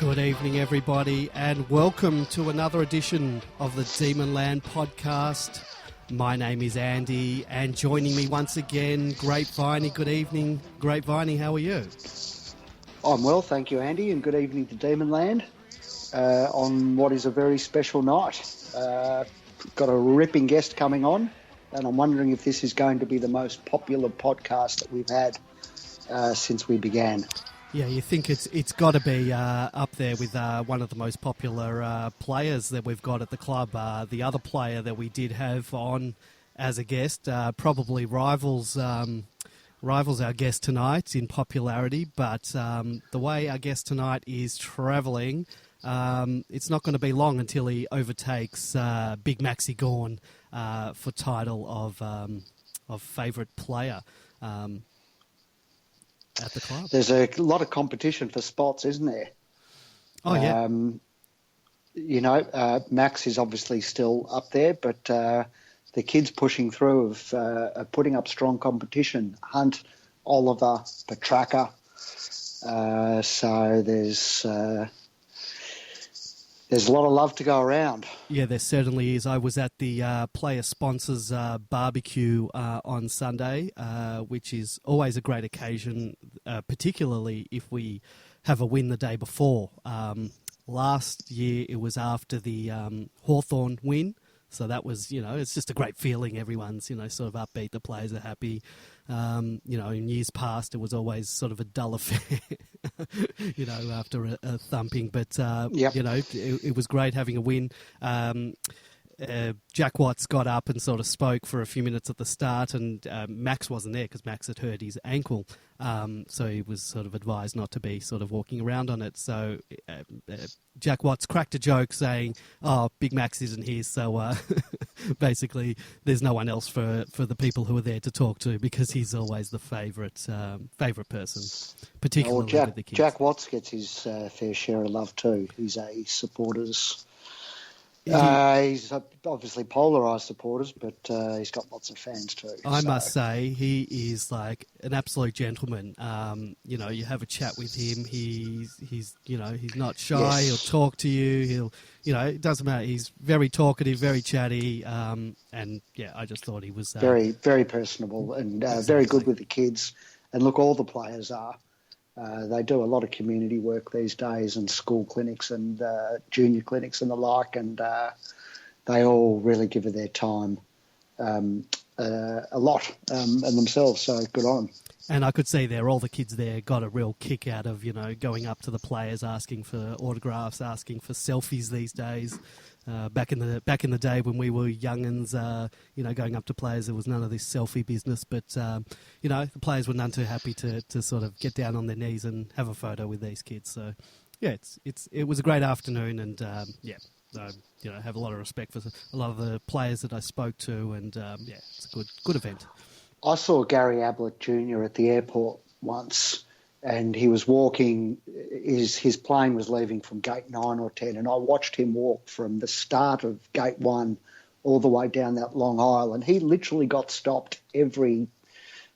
Good evening, everybody, and welcome to another edition of the Demon Land podcast. My name is Andy, and joining me once again, Great Viney. Good evening, Great Viney. How are you? I'm well, thank you, Andy, and good evening to Demon Land on what is a very special night. Got a ripping guest coming on, and I'm wondering if this is going to be the most popular podcast that we've had since we began. Yeah, you think it's got to be up there with one of the most popular players that we've got at the club. The other player that we did have on as a guest probably rivals our guest tonight in popularity, but the way our guest tonight is travelling, it's not going to be long until he overtakes Big Maxy Gorn for title of favourite player. At the club. There's a lot of competition for spots, isn't there? Oh, yeah. Max is obviously still up there, but the kids pushing through are putting up strong competition. Hunt, Oliver, Petraka. So there's a lot of love to go around. Yeah, there certainly is. I was at the player sponsors barbecue on Sunday, which is always a great occasion, particularly if we have a win the day before. Last year it was after the Hawthorn win, so that was, it's just a great feeling. Everyone's, sort of upbeat. The players are happy. In years past, it was always sort of a dull affair, after a thumping. But, yep. It was great having a win. Jack Watts got up and sort of spoke for a few minutes at the start, and Max wasn't there because Max had hurt his ankle. So he was sort of advised not to be sort of walking around on it. So Jack Watts cracked a joke saying, Big Max isn't here, so basically there's no one else for the people who are there to talk to, because he's always the favourite person, particularly with the kids. Jack Watts gets his fair share of love too. He's a supporters... he's obviously polarised supporters, but he's got lots of fans too. I must say, he is like an absolute gentleman. You have a chat with him. He's not shy. Yes. He'll talk to you. It doesn't matter. He's very talkative, very chatty. I just thought he was very, very personable and exactly. Very good with the kids. And look, all the players are. They do a lot of community work these days, and school clinics and junior clinics and the like, and they all really give it their time a lot and themselves, so good on them. And I could see there, all the kids there got a real kick out of, going up to the players, asking for autographs, asking for selfies these days. Back in the day when we were young'uns, going up to players, there was none of this selfie business. But the players were none too happy to sort of get down on their knees and have a photo with these kids. So yeah, it was a great afternoon, and I have a lot of respect for a lot of the players that I spoke to, and it's a good event. I saw Gary Ablett Jr. at the airport once, and he was walking, his plane was leaving from gate 9 or 10, and I watched him walk from the start of gate 1 all the way down that long aisle, and he literally got stopped every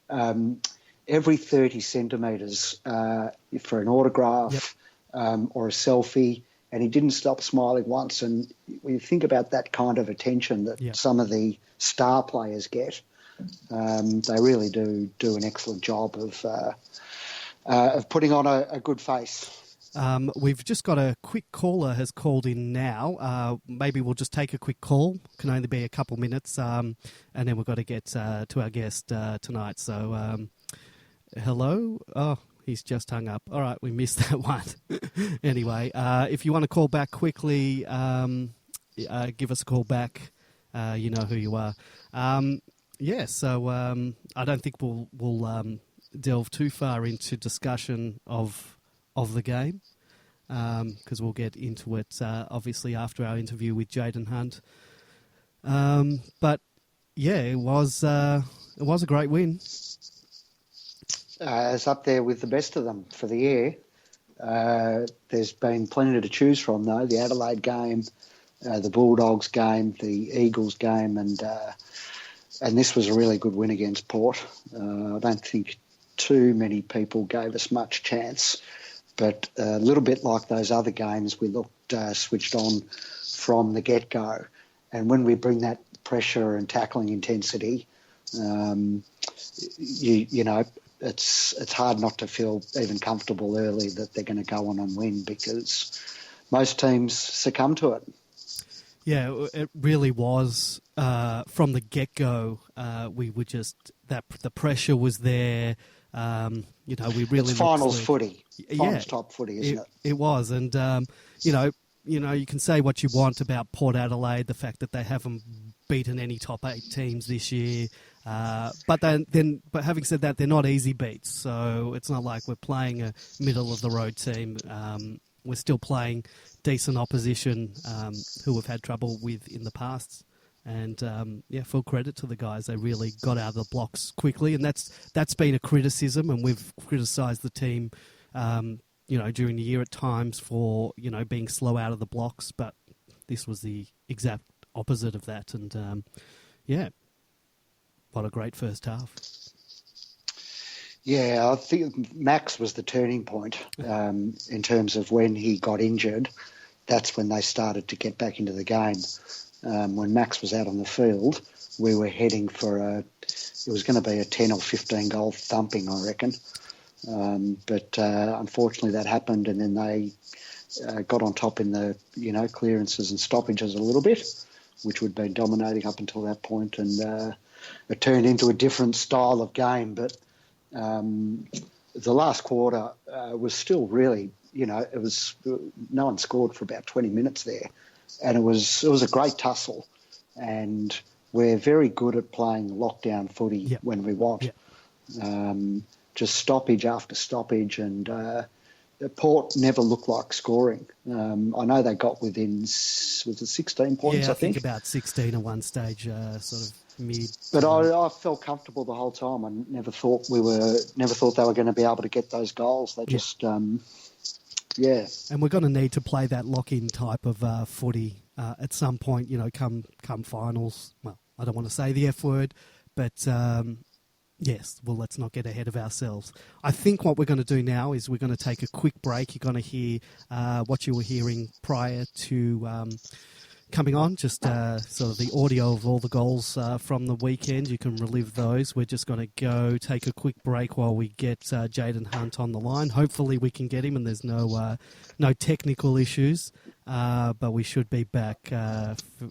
30 centimetres for an autograph. Yep. Or a selfie, and he didn't stop smiling once. And when you think about that kind of attention that some of the star players get, they really do an excellent job of putting on a good face. We've just got a quick caller has called in now. Maybe we'll just take a quick call. Can only be a couple minutes, and then we've got to get to our guest tonight. So, hello? Oh, he's just hung up. All right, we missed that one. Anyway, if you want to call back quickly, give us a call back. You know who you are. So I don't think we'll delve too far into discussion of the game, because we'll get into it obviously after our interview with Jayden Hunt. But yeah, it was a great win. It's up there with the best of them for the year. There's been plenty to choose from, though. The Adelaide game, the Bulldogs game, the Eagles game, and this was a really good win against Port. I don't think too many people gave us much chance But a little bit like those other games, we looked switched on from the get-go. And when we bring that pressure and tackling intensity, you know, it's hard not to feel even comfortable early that they're going to go on and win, because most teams succumb to it. Yeah, it really was from the get-go. We were just the pressure was there. You know, we really it's finals footy, finals top footy, isn't it? It was, and you know, you can say what you want about Port Adelaide, the fact that they haven't beaten any top 8 teams this year. But having said that, they're not easy beats. So it's not like we're playing a middle of the road team. We're still playing decent opposition who we've had trouble with in the past. And full credit to the guys. They really got out of the blocks quickly, and that's been a criticism. And we've criticised the team, during the year at times for being slow out of the blocks. But this was the exact opposite of that. And what a great first half. Yeah, I think Max was the turning point in terms of when he got injured. That's when they started to get back into the game. When Max was out on the field, we were heading for it was going to be a 10 or 15 goal thumping, I reckon. But unfortunately that happened, and then they got on top in the clearances and stoppages a little bit, which would been dominating up until that point, and it turned into a different style of game. But the last quarter was still really, it was no one scored for about 20 minutes there. And it was a great tussle, and we're very good at playing lockdown footy when we want. Just stoppage after stoppage, and Port never looked like scoring. I know they got within, was it 16 points? Yeah, I think about 16 at one stage, sort of mid. But I felt comfortable the whole time. I never thought they were going to be able to get those goals. They just. And we're going to need to play that lock-in type of footy at some point, come finals. Well, I don't want to say the F word, but let's not get ahead of ourselves. I think what we're going to do now is we're going to take a quick break. You're going to hear what you were hearing prior to coming on, just sort of the audio of all the goals from the weekend. You can relive those. We're just going to go take a quick break while we get Jayden Hunt on the line. Hopefully we can get him and there's no technical issues, but we should be back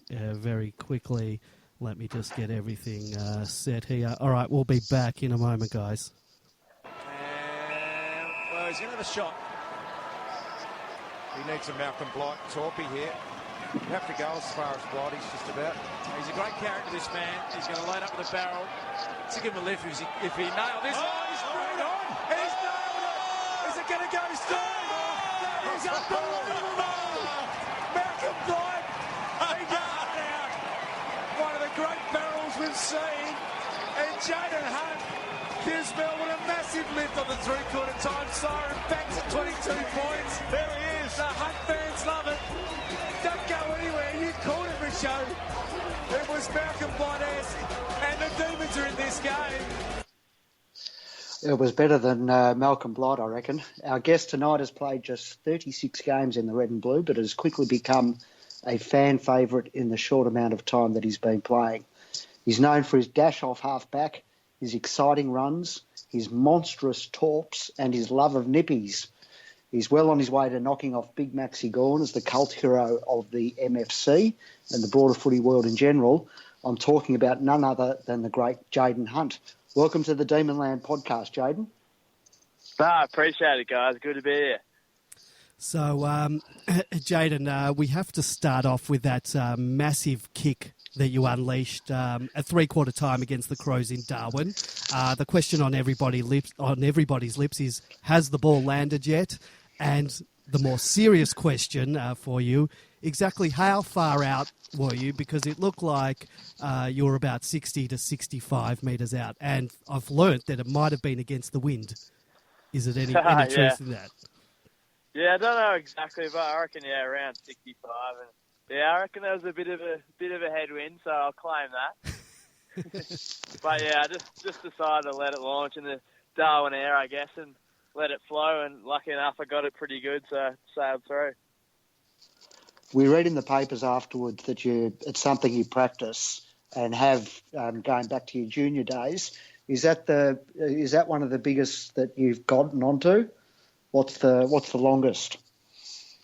very quickly. Let me just get everything set here. All right, we'll be back in a moment, guys. Well, he's going to have a shot. He needs a Malcolm Blight torpy here. You have to go as far as Blighty's just about. He's a great character, this man. He's going to load up with a barrel. To give him a lift if he nailed this. He's screwed on. He's nailed it. Is it going to go straight? That is unbelievable. Malcolm Blight. He got it out. One of the great barrels we've seen. And Jayden Hunt gives Melbourne a massive lift on the three-quarter time siren. Back to 22 points. There he is. The Hunt fans love it. Don't go anywhere. You called it, Richo. It was Malcolm Blight-esque, and the Demons are in this game. It was better than Malcolm Blight, I reckon. Our guest tonight has played just 36 games in the red and blue, but has quickly become a fan favourite in the short amount of time that he's been playing. He's known for his dash off half-back, his exciting runs, his monstrous torps, and his love of nippies. He's well on his way to knocking off Big Maxy as the cult hero of the MFC and the broader footy world in general. I'm talking about none other than the great Jayden Hunt. Welcome to the Demonland podcast, Jayden. Appreciate it, guys. Good to be here. So, Jayden, we have to start off with that massive kick that you unleashed at three-quarter time against the Crows in Darwin. The question on everybody's lips is, has the ball landed yet? And the more serious question for you, exactly how far out were you? Because it looked like you were about 60 to 65 metres out. And I've learnt that it might have been against the wind. Is it any truth in that? Yeah, I don't know exactly, but I reckon, around 65. And I reckon there was a bit of a headwind, so I'll claim that. But I just decided to let it launch in the Darwin air, I guess, and let it flow, and lucky enough I got it pretty good, so sailed through. We read in the papers afterwards that it's something you practice and have going back to your junior days. Is that one of the biggest that you've gotten onto? What's the longest?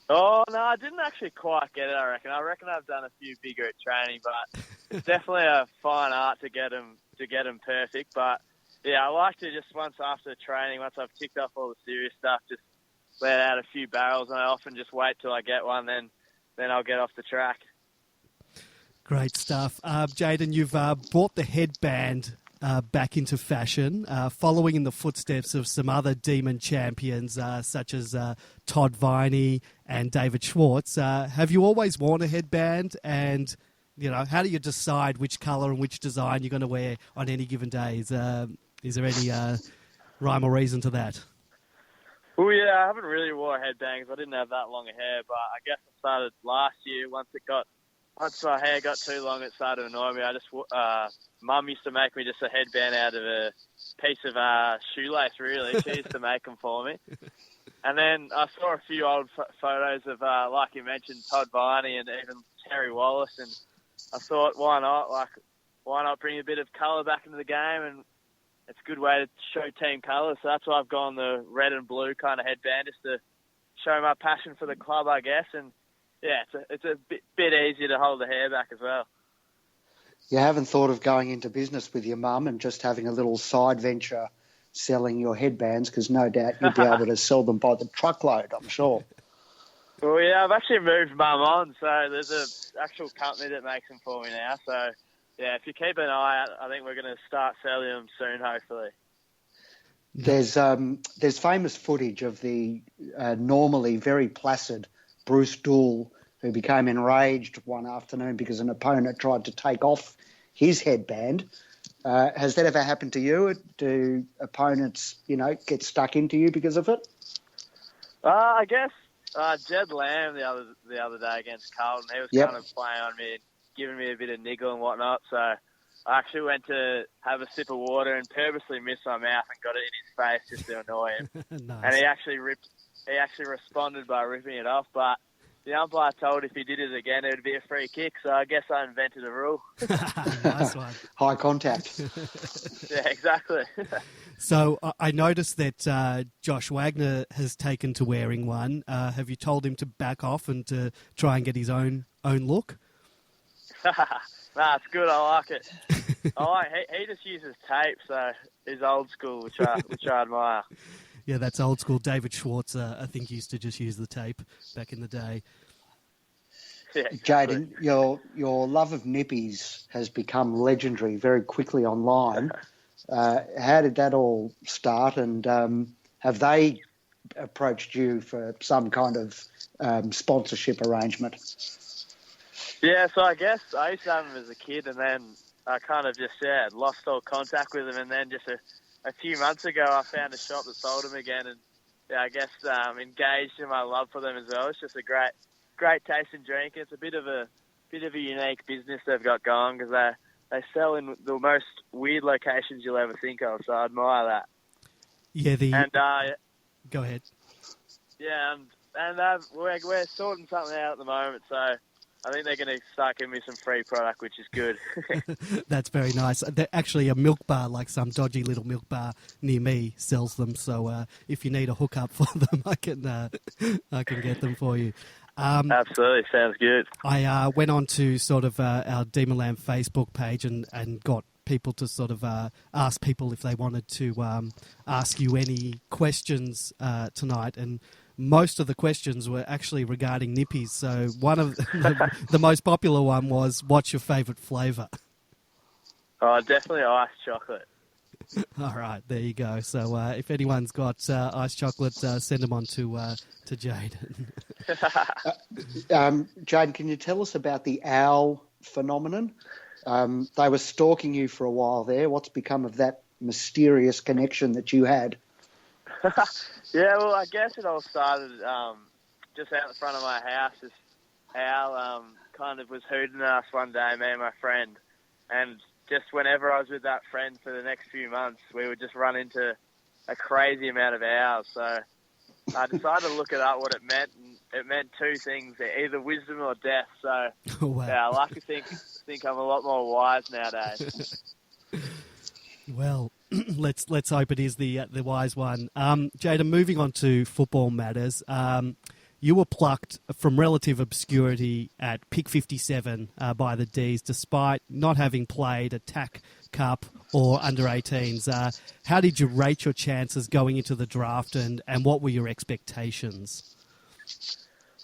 Oh no, I didn't actually quite get it. I reckon I've done a few bigger at training, but it's definitely a fine art to get them perfect. But yeah, I like to just once after training, once I've ticked off all the serious stuff, just let out a few barrels, and I often just wait till I get one, then I'll get off the track. Great stuff. Jayden, you've brought the headband back into fashion, following in the footsteps of some other Demon champions such as Todd Viney and David Schwartz. Have you always worn a headband? And, how do you decide which colour and which design you're going to wear on any given day? Is there any rhyme or reason to that? Well, yeah, I haven't really wore a headband because I didn't have that long a hair, but I guess I started last year. Once my hair got too long, it started to annoy me. Mum used to make me just a headband out of a piece of shoelace, really. She used to make them for me. And then I saw a few old photos of, like you mentioned, Todd Viney and even Terry Wallace, and I thought, why not bring a bit of colour back into the game, and it's a good way to show team colours. So that's why I've gone the red and blue kind of headband, just to show my passion for the club, I guess. And yeah, it's a bit easier to hold the hair back as well. You haven't thought of going into business with your mum and just having a little side venture selling your headbands, because no doubt you'll be able to sell them by the truckload, I'm sure. Well, yeah, I've actually moved Mum on, so there's an actual company that makes them for me now. So, yeah, if you keep an eye out, I think we're going to start selling them soon, hopefully. There's famous footage of the normally very placid Bruce Dool, who became enraged one afternoon because an opponent tried to take off his headband. Has that ever happened to you? Do opponents, get stuck into you because of it? I guess Jed Lamb the other day against Carlton, he was kind of playing on me and giving me a bit of niggle and whatnot. So I actually went to have a sip of water and purposely missed my mouth and got it in his face just to annoy him. Nice. And he actually responded by ripping it off, but the umpire told if he did it again, it would be a free kick, so I guess I invented a rule. Nice one. High contact. Yeah, exactly. So I noticed that Josh Wagner has taken to wearing one. Have you told him to back off and to try and get his own look? Nah, it's good. I like it. He just uses tape, so he's old school, which I admire. Yeah, that's old school. David Schwartz, I think, used to just use the tape back in the day. Yeah, exactly. Jayden, your love of nippies has become legendary very quickly online. How did that all start, and have they approached you for some kind of sponsorship arrangement? Yeah, so I guess I used to have them as a kid, and then I kind of just lost all contact with them, and then just a few months ago, I found a shop that sold them again, and I guess engaged in my love for them as well. It's just a great tasting drink. It's a bit of a unique business they've got going, because they sell in the most weird locations you'll ever think of. So I admire that. Yeah. Go ahead. Yeah, and we're sorting something out at the moment, so I think they're going to start giving me some free product, which is good. That's very nice. Actually, a milk bar, like some dodgy little milk bar near me, sells them. So if you need a hookup for them, I can get them for you. Absolutely, sounds good. I went on to sort of our Demonland Facebook page and got people to sort of ask people if they wanted to ask you any questions tonight, and most of the questions were actually regarding nippies. So one of the most popular one was, what's your favourite flavour? Oh, definitely iced chocolate. All right, there you go. So if anyone's got iced chocolate, send them on to Jayden. Jayden, can you tell us about the owl phenomenon? They were stalking you for a while there. What's become of that mysterious connection that you had? Yeah, well, I guess it all started just out in front of my house. This owl kind of was hooting at us one day, me and my friend. And just whenever I was with that friend for the next few months, we would just run into a crazy amount of hours. So I decided to look it up what it meant, and it meant two things: either wisdom or death. So Wow. yeah, I like to think I'm a lot more wise nowadays. Well, let's hope it is the wise one. Jayden, moving on to football matters. You were plucked from relative obscurity at pick 57 by the D's, despite not having played a TAC Cup or under-18s. How did you rate your chances going into the draft, and what were your expectations?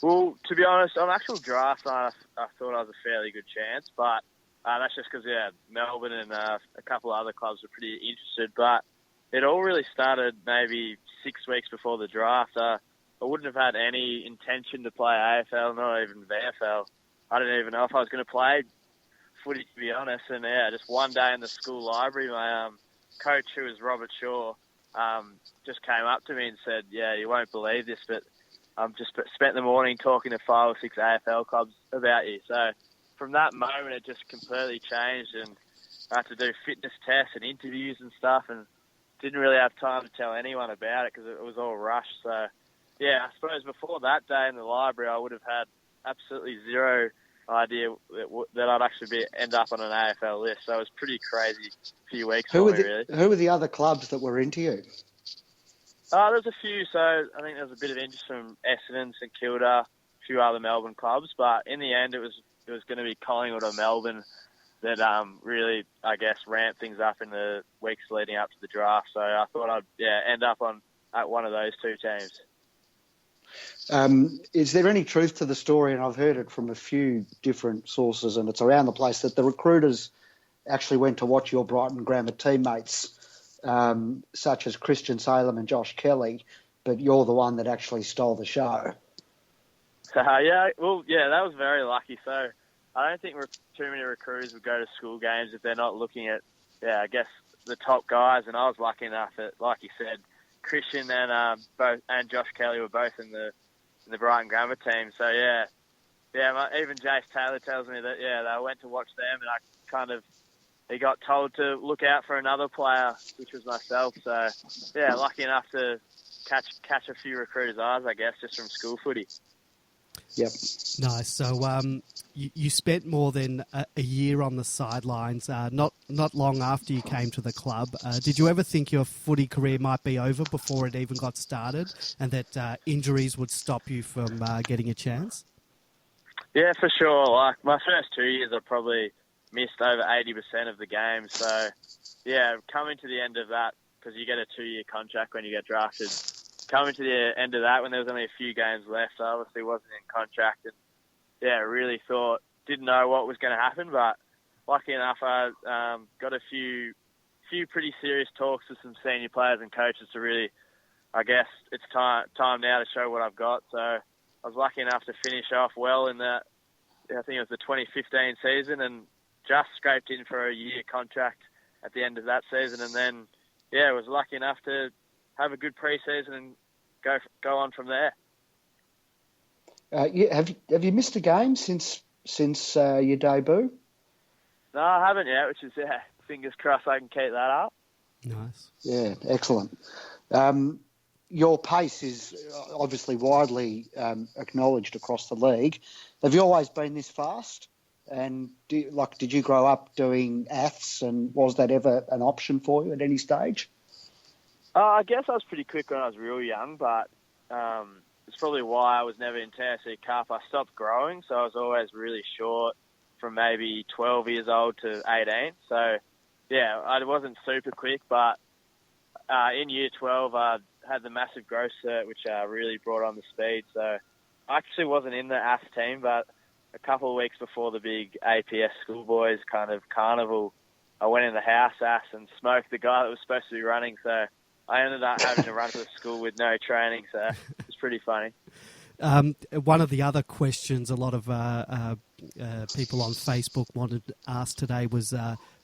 Well, to be honest, on actual draft night, I thought I was a fairly good chance, but that's just because, Melbourne and a couple of other clubs were pretty interested. But it all really started maybe 6 weeks before the draft. I wouldn't have had any intention to play AFL, not even VFL. I didn't even know if I was going to play footy, to be honest. And, just one day in the school library, my coach, who was Robert Shaw, just came up to me and said, you won't believe this, but just spent the morning talking to 5 or 6 AFL clubs about you. So from that moment, it just completely changed, and I had to do fitness tests and interviews and stuff, and didn't really have time to tell anyone about it because it was all rushed. So, yeah, I suppose before that day in the library, I would have had absolutely zero idea that I'd actually end up on an AFL list. So it was pretty crazy few weeks for me, really. Who were the other clubs that were into you? There's a few. So I think there was a bit of interest from Essendon, St Kilda, a few other Melbourne clubs. But in the end, it was going to be Collingwood or Melbourne that really, I guess, ramped things up in the weeks leading up to the draft. So I thought I'd end up at one of those two teams. Is there any truth to the story, and I've heard it from a few different sources, and it's around the place, that the recruiters actually went to watch your Brighton Grammar teammates, such as Christian Salem and Josh Kelly, but you're the one that actually stole the show? That was very lucky. So I don't think too many recruiters would go to school games if they're not looking at, I guess, the top guys, and I was lucky enough that, like you said, Christian and Josh Kelly were both in the Brighton Grammar team. So even Jace Taylor tells me that they went to watch them, and he got told to look out for another player, which was myself. So lucky enough to catch a few recruiters' eyes, I guess, just from school footy. Yep. Nice. So you spent more than a year on the sidelines, not long after you came to the club. Did you ever think your footy career might be over before it even got started, and that injuries would stop you from getting a chance? Yeah, for sure. Like my first 2 years, I probably missed over 80% of the games. So, coming to the end of that, because you get a 2-year contract when you get drafted, coming to the end of that when there was only a few games left, I obviously wasn't in contract, and really didn't know what was going to happen, but lucky enough I got a few pretty serious talks with some senior players and coaches to really, I guess, it's time now to show what I've got. So I was lucky enough to finish off well in that, I think it was the 2015 season, and just scraped in for a year contract at the end of that season, and then was lucky enough to have a good pre-season and go on from there. Have you missed a game since your debut? No, I haven't yet, which is, fingers crossed I can keep that up. Nice. Yeah, excellent. Your pace is obviously widely acknowledged across the league. Have you always been this fast? And did you grow up doing aths, and was that ever an option for you at any stage? I guess I was pretty quick when I was real young, but it's probably why I was never in TSC Cup. I stopped growing, so I was always really short from maybe 12 years old to 18. So, I wasn't super quick, but in year 12, I had the massive growth cert, which really brought on the speed. So I actually wasn't in the AS team, but a couple of weeks before the big APS schoolboys kind of carnival, I went in the house AS and smoked the guy that was supposed to be running. So I ended up having to run to the school with no training, so it was pretty funny. One of the other questions a lot of people on Facebook wanted to ask today was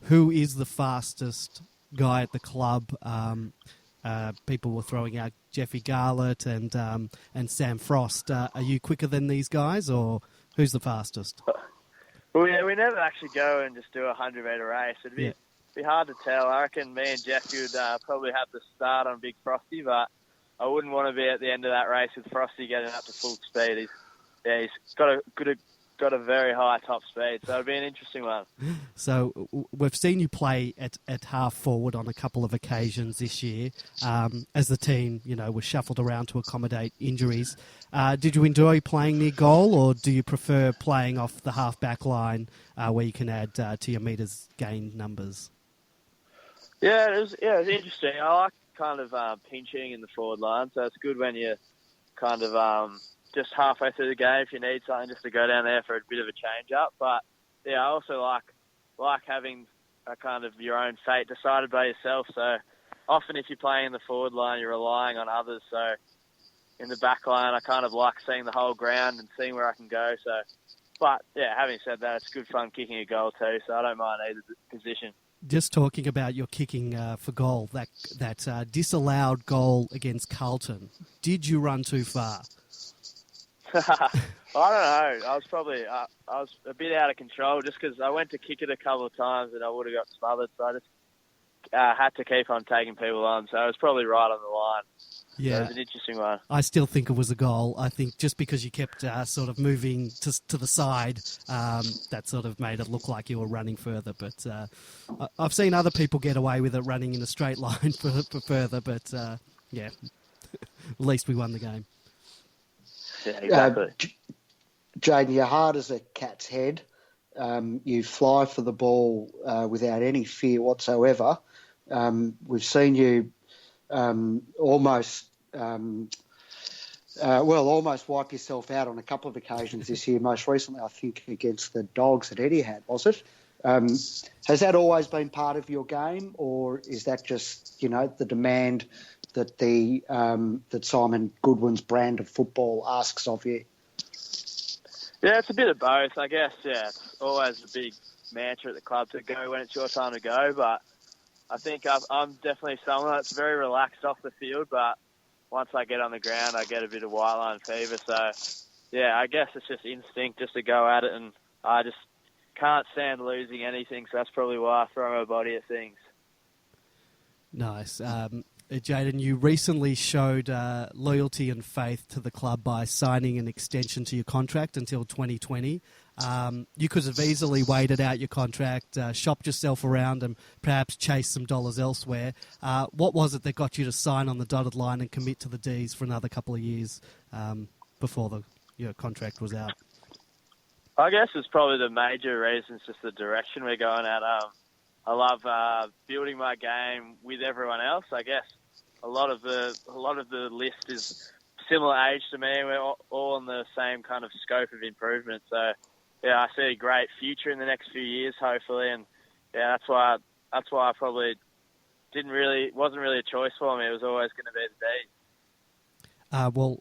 who is the fastest guy at the club? People were throwing out Jeffy Garlett and Sam Frost. Are you quicker than these guys, or who's the fastest? Well, we never actually go and just do a 100-metre race. It'd be hard to tell. I reckon me and Jeffy would probably have to start on Big Frosty, but I wouldn't want to be at the end of that race with Frosty getting up to full speed. He's got a very high top speed, so it'll be an interesting one. So we've seen you play at half forward on a couple of occasions this year, as the team, was shuffled around to accommodate injuries. Did you enjoy playing near goal, or do you prefer playing off the half back line where you can add to your metres gained numbers? Yeah, it was interesting. I like kind of pinching in the forward line, so it's good when you're kind of just halfway through the game if you need something just to go down there for a bit of a change-up. But, yeah, I also like having a kind of your own fate decided by yourself. So often if you're playing in the forward line, you're relying on others. So in the back line, I kind of like seeing the whole ground and seeing where I can go. So, but, yeah, having said that, it's good fun kicking a goal too, so I don't mind either position. Just talking about your kicking for goal, that disallowed goal against Carlton, did you run too far? I don't know. I was a bit out of control just because I went to kick it a couple of times and I would have got smothered. So I just had to keep on taking people on. So I was probably right on the line. Yeah, so it was an interesting one. I still think it was a goal. I think just because you kept sort of moving to the side, that sort of made it look like you were running further. But I've seen other people get away with it running in a straight line for further. But yeah, at least we won the game. Yeah, exactly. Jayden, you're hard as a cat's head. You fly for the ball without any fear whatsoever. We've seen you almost wipe yourself out on a couple of occasions this year. Most recently, I think, against the Dogs at Etihad, was it? Has that always been part of your game, or is that just, the demand that that Simon Goodwin's brand of football asks of you? Yeah, it's a bit of both, I guess. Yeah, it's always a big mantra at the club to go when it's your time to go, but I think I'm definitely someone that's very relaxed off the field, but once I get on the ground, I get a bit of white line fever. So, yeah, I guess it's just instinct just to go at it, and I just can't stand losing anything, so that's probably why I throw my body at things. Nice. Jayden, you recently showed loyalty and faith to the club by signing an extension to your contract until 2020. You could have easily waited out your contract, shopped yourself around and perhaps chased some dollars elsewhere. What was it that got you to sign on the dotted line and commit to the D's for another couple of years before your contract was out? I guess it's probably the major reason, just the direction we're going at. I love building my game with everyone else. I guess a lot of the list is similar age to me, and we're all on the same kind of scope of improvement. So, yeah, I see a great future in the next few years, hopefully, and yeah, that's why I probably wasn't really a choice for me. It was always going to be the D.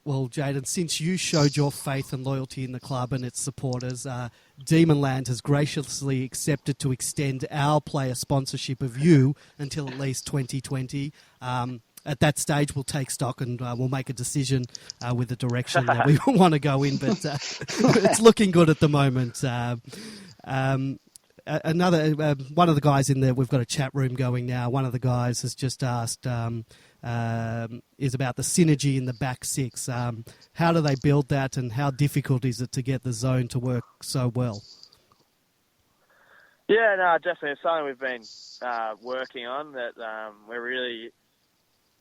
Well, Jayden, since you showed your faith and loyalty in the club and its supporters, Demonland has graciously accepted to extend our player sponsorship of you until at least 2020. At that stage, we'll take stock and we'll make a decision with the direction that we want to go in, but it's looking good at the moment. Another one of the guys in there, we've got a chat room going now. One of the guys has just asked is about the synergy in the back six. How do they build that, and how difficult is it to get the zone to work so well? Yeah, no, definitely. It's something we've been working on, that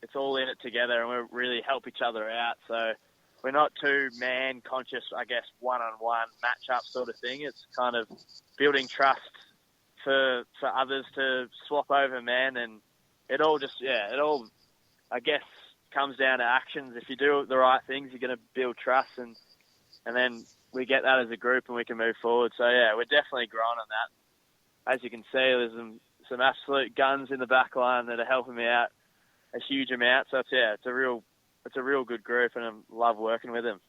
it's all in it together, and we really help each other out. So we're not too man-conscious, I guess, one-on-one match-up sort of thing. It's kind of building trust for others to swap over men, and it all, I guess, comes down to actions. If you do the right things, you're going to build trust, and then we get that as a group and we can move forward. So, yeah, we're definitely growing on that. As you can see, there's some absolute guns in the back line that are helping me out a huge amount. So, it's a real good group, and I love working with them.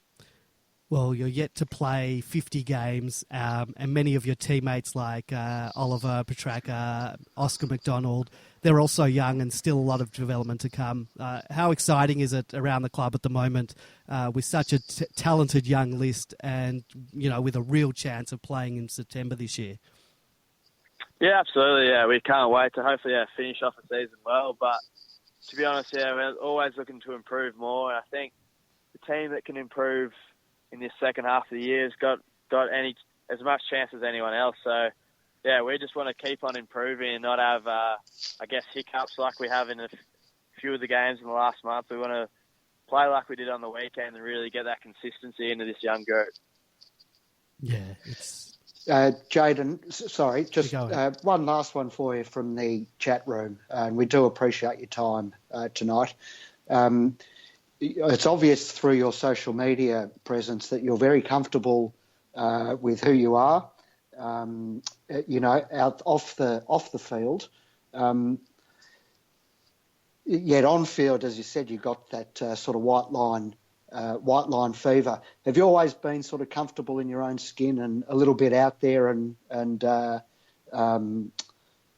Well, you're yet to play 50 games, and many of your teammates like Oliver Petraka, Oscar McDonald, they're also young and still a lot of development to come. How exciting is it around the club at the moment with such a talented young list and, with a real chance of playing in September this year? Yeah, absolutely. Yeah, we can't wait to hopefully finish off the season well. But to be honest, we're always looking to improve more. And I think the team that can improve in this second half of the year has got as much chance as anyone else. So, yeah, we just want to keep on improving and not have, hiccups like we have in a few of the games in the last month. We want to play like we did on the weekend and really get that consistency into this young group. Yeah, it's... Jayden, sorry, just one last one for you from the chat room, and we do appreciate your time tonight. It's obvious through your social media presence that you're very comfortable with who you are, out off the field. Yet on field, as you said, you got that sort of white line fever. Have you always been sort of comfortable in your own skin and a little bit out there and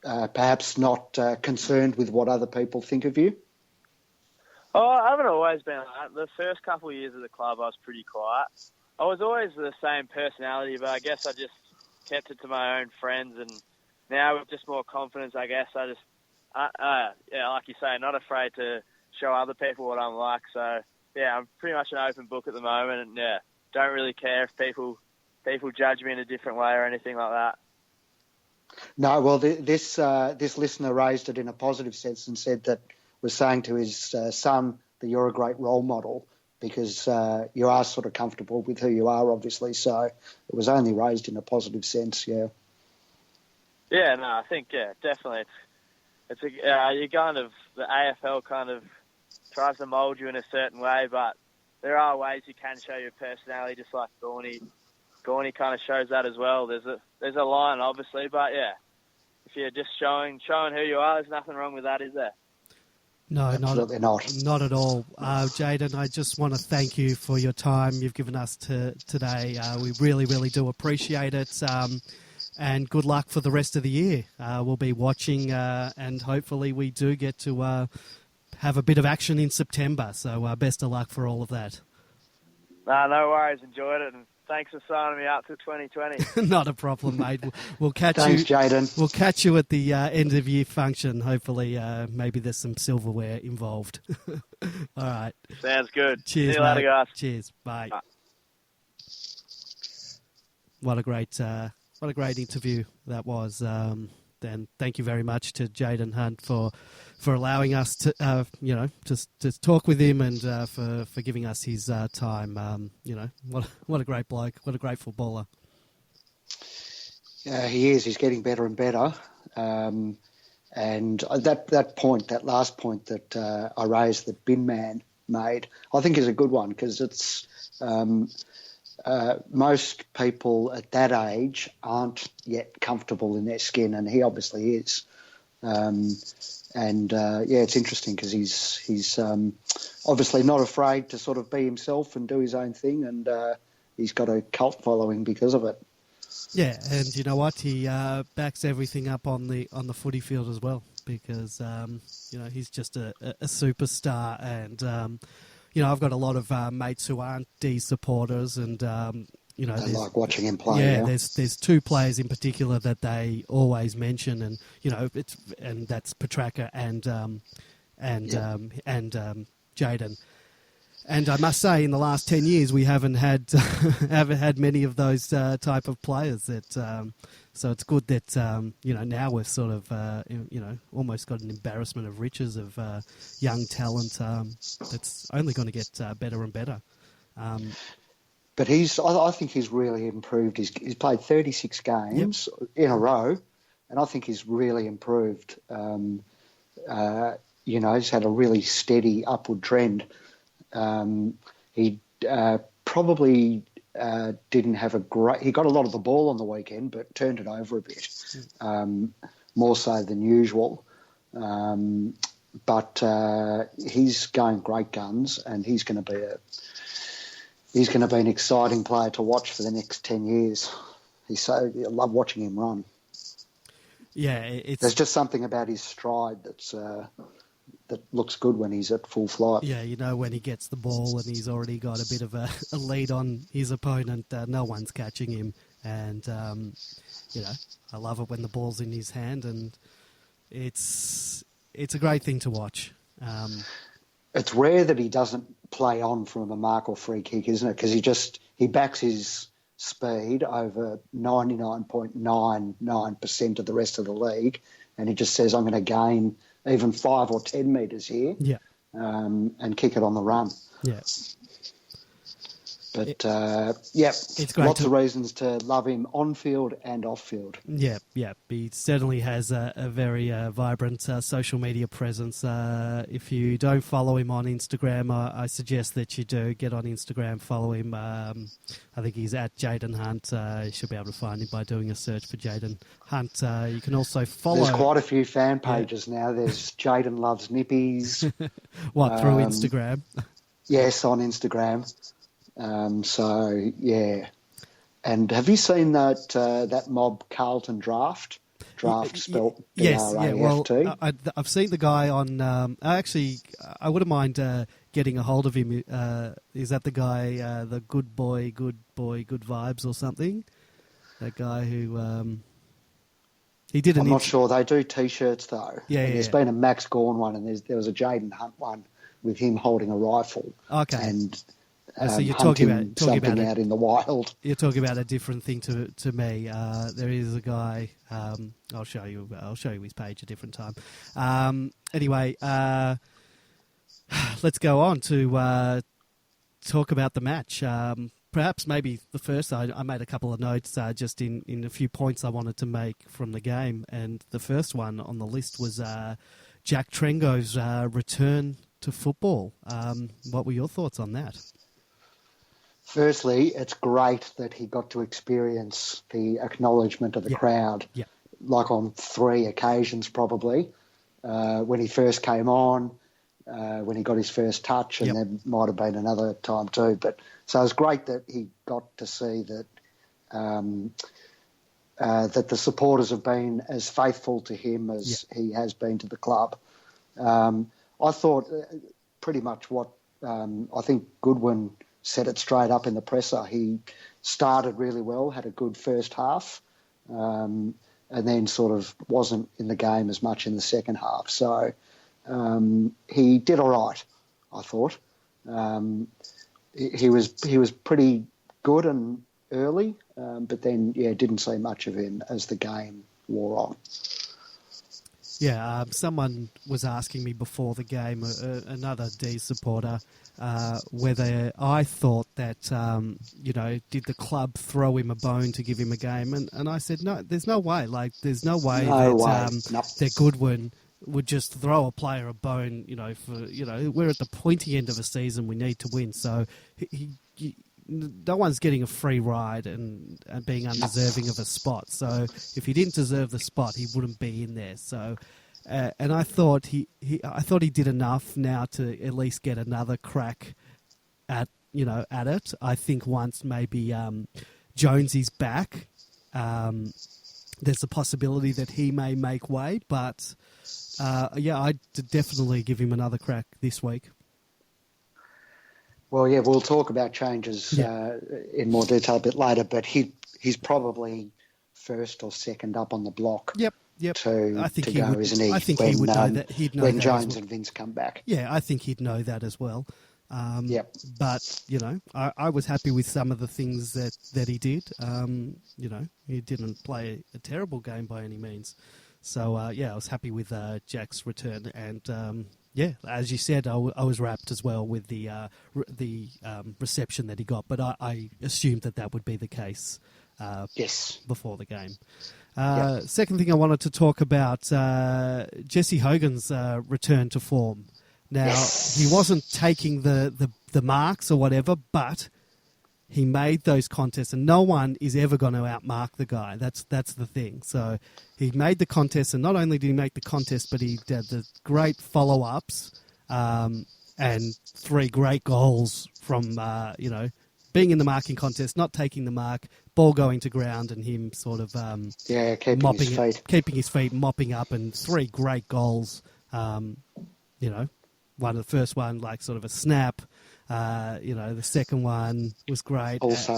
perhaps not concerned with what other people think of you? Oh, I haven't always been like that. The first couple of years of the club, I was pretty quiet. I was always the same personality, but I guess I just kept it to my own friends. And now with just more confidence, I guess I just, like you say, not afraid to show other people what I'm like. So, yeah, I'm pretty much an open book at the moment, and don't really care if people judge me in a different way or anything like that. No, well, this listener raised it in a positive sense and said that was saying to his son that you're a great role model because you are sort of comfortable with who you are, obviously. So it was only raised in a positive sense, yeah. Yeah, no, I think definitely. It's you kind of the AFL kind of tries to mould you in a certain way, but there are ways you can show your personality, just like Gorney. Gorney kind of shows that as well. There's a line, obviously, but if you're just showing who you are, there's nothing wrong with that, is there? No, absolutely not at all. Jayden, I just want to thank you for your time you've given us today. We really, really do appreciate it. And good luck for the rest of the year. We'll be watching, and hopefully we do get to have a bit of action in September. So best of luck for all of that. No worries. Enjoyed it. And thanks for signing me up to 2020. Not a problem, mate. We'll catch Thanks, you. Jayden. We'll catch you at the end of year function. Hopefully, maybe there's some silverware involved. All right. Sounds good. Cheers, see you later, mate. guys. Cheers. Bye. What a great interview that was. And thank you very much to Jayden Hunt for allowing us to just talk with him and for giving us his time. What a great bloke, what a great footballer. He is. He's getting better and better. And that last point that I raised that Bin Man made, I think is a good one because it's. Most people at that age aren't yet comfortable in their skin, and he obviously is. It's interesting because he's obviously not afraid to sort of be himself and do his own thing, and he's got a cult following because of it. Yeah, and you know what? He backs everything up on the footy field as well because he's just a superstar and. I've got a lot of mates who aren't D supporters, and I like watching him play. Yeah, there's two players in particular that they always mention, and that's Petrarca and Jayden. And I must say, in the last 10 years, we haven't had many of those type of players. That so it's good that now we've sort of almost got an embarrassment of riches of young talent that's only going to get better and better. But I think he's really improved. He's played 36 games in a row, and I think he's really improved. He's had a really steady upward trend. He probably didn't have he got a lot of the ball on the weekend, but turned it over a bit, more so than usual. But he's going great guns, and he's going to be an exciting player to watch for the next 10 years. I love watching him run. Yeah, there's just something about his stride that looks good when he's at full flight. Yeah, when he gets the ball and he's already got a bit of a lead on his opponent, no one's catching him. And, I love it when the ball's in his hand, and it's a great thing to watch. It's rare that he doesn't play on from a mark or free kick, isn't it? Because he backs his speed over 99.99% of the rest of the league, and he just says, I'm going to gain even 5 or 10 metres here, and kick it on the run. Yeah. But, it's great lots of reasons to love him on-field and off-field. Yeah. He certainly has a very vibrant social media presence. If you don't follow him on Instagram, I suggest that you do. Get on Instagram, follow him. I think he's at Jayden Hunt. You should be able to find him by doing a search for Jayden Hunt. You can also follow... There's quite a few fan pages now. There's Jayden Loves Nippies. What, through Instagram? Yes, on Instagram. And have you seen that mob Carlton draft? Draft spelt B-R-A-F-T? Yes, I've seen the guy on... I wouldn't mind getting a hold of him. Is that the guy, the good boy, good vibes or something? That guy who... he did. I'm not sure. They do T-shirts, though. Yeah, There's been a Max Gawn one, and there was a Jayden Hunt one with him holding a rifle. Okay. And... so you're talking about out in the wild. You're talking about a different thing to me. There is a guy. I'll show you his page a different time. Anyway, let's go on to talk about the match. Perhaps maybe the first. I made a couple of notes just in a few points I wanted to make from the game, and the first one on the list was Jack Trengove's return to football. What were your thoughts on that? Firstly, it's great that he got to experience the acknowledgement of the crowd, like on 3 occasions probably, when he first came on, when he got his first touch, and there might have been another time too. But so it's great that he got to see that that the supporters have been as faithful to him as he has been to the club. I thought pretty much what I think Goodwin said it straight up in the presser. He started really well, had a good first half, and then sort of wasn't in the game as much in the second half. So he did all right, I thought. He was pretty good and early, but then, didn't see much of him as the game wore on. Yeah, someone was asking me before the game, another D supporter, whether I thought that, did the club throw him a bone to give him a game? And I said, no, there's no way. Like, there's no way that Goodwin would just throw a player a bone, we're at the pointy end of a season, we need to win. So no one's getting a free ride and being undeserving of a spot. So if he didn't deserve the spot, he wouldn't be in there. So, and I thought he did enough now to at least get another crack at it. I think once maybe Jonesy's back, there's a possibility that he may make way. But I'd definitely give him another crack this week. Well, we'll talk about changes in more detail a bit later, but he's probably first or second up on the block. Yep. I think he would, isn't he? I think he would know that. He'd know when that Jones and Vince come back. Yeah, I think he'd know that as well. But I was happy with some of the things that he did. He didn't play a terrible game by any means. So I was happy with Jack's return, and as you said, I was wrapped as well with the reception that he got. But I assumed that would be the case. Before the game. Second thing I wanted to talk about, Jesse Hogan's return to form. Now, he wasn't taking the marks or whatever, but he made those contests, and no one is ever going to outmark the guy. That's the thing. So he made the contest, and not only did he make the contest, but he did the great follow-ups and 3 great goals from, being in the marking contest, not taking the mark, ball going to ground, and him sort of keeping his feet, mopping up, and 3 great goals. One of the first one, like sort of a snap, The second one was great. Also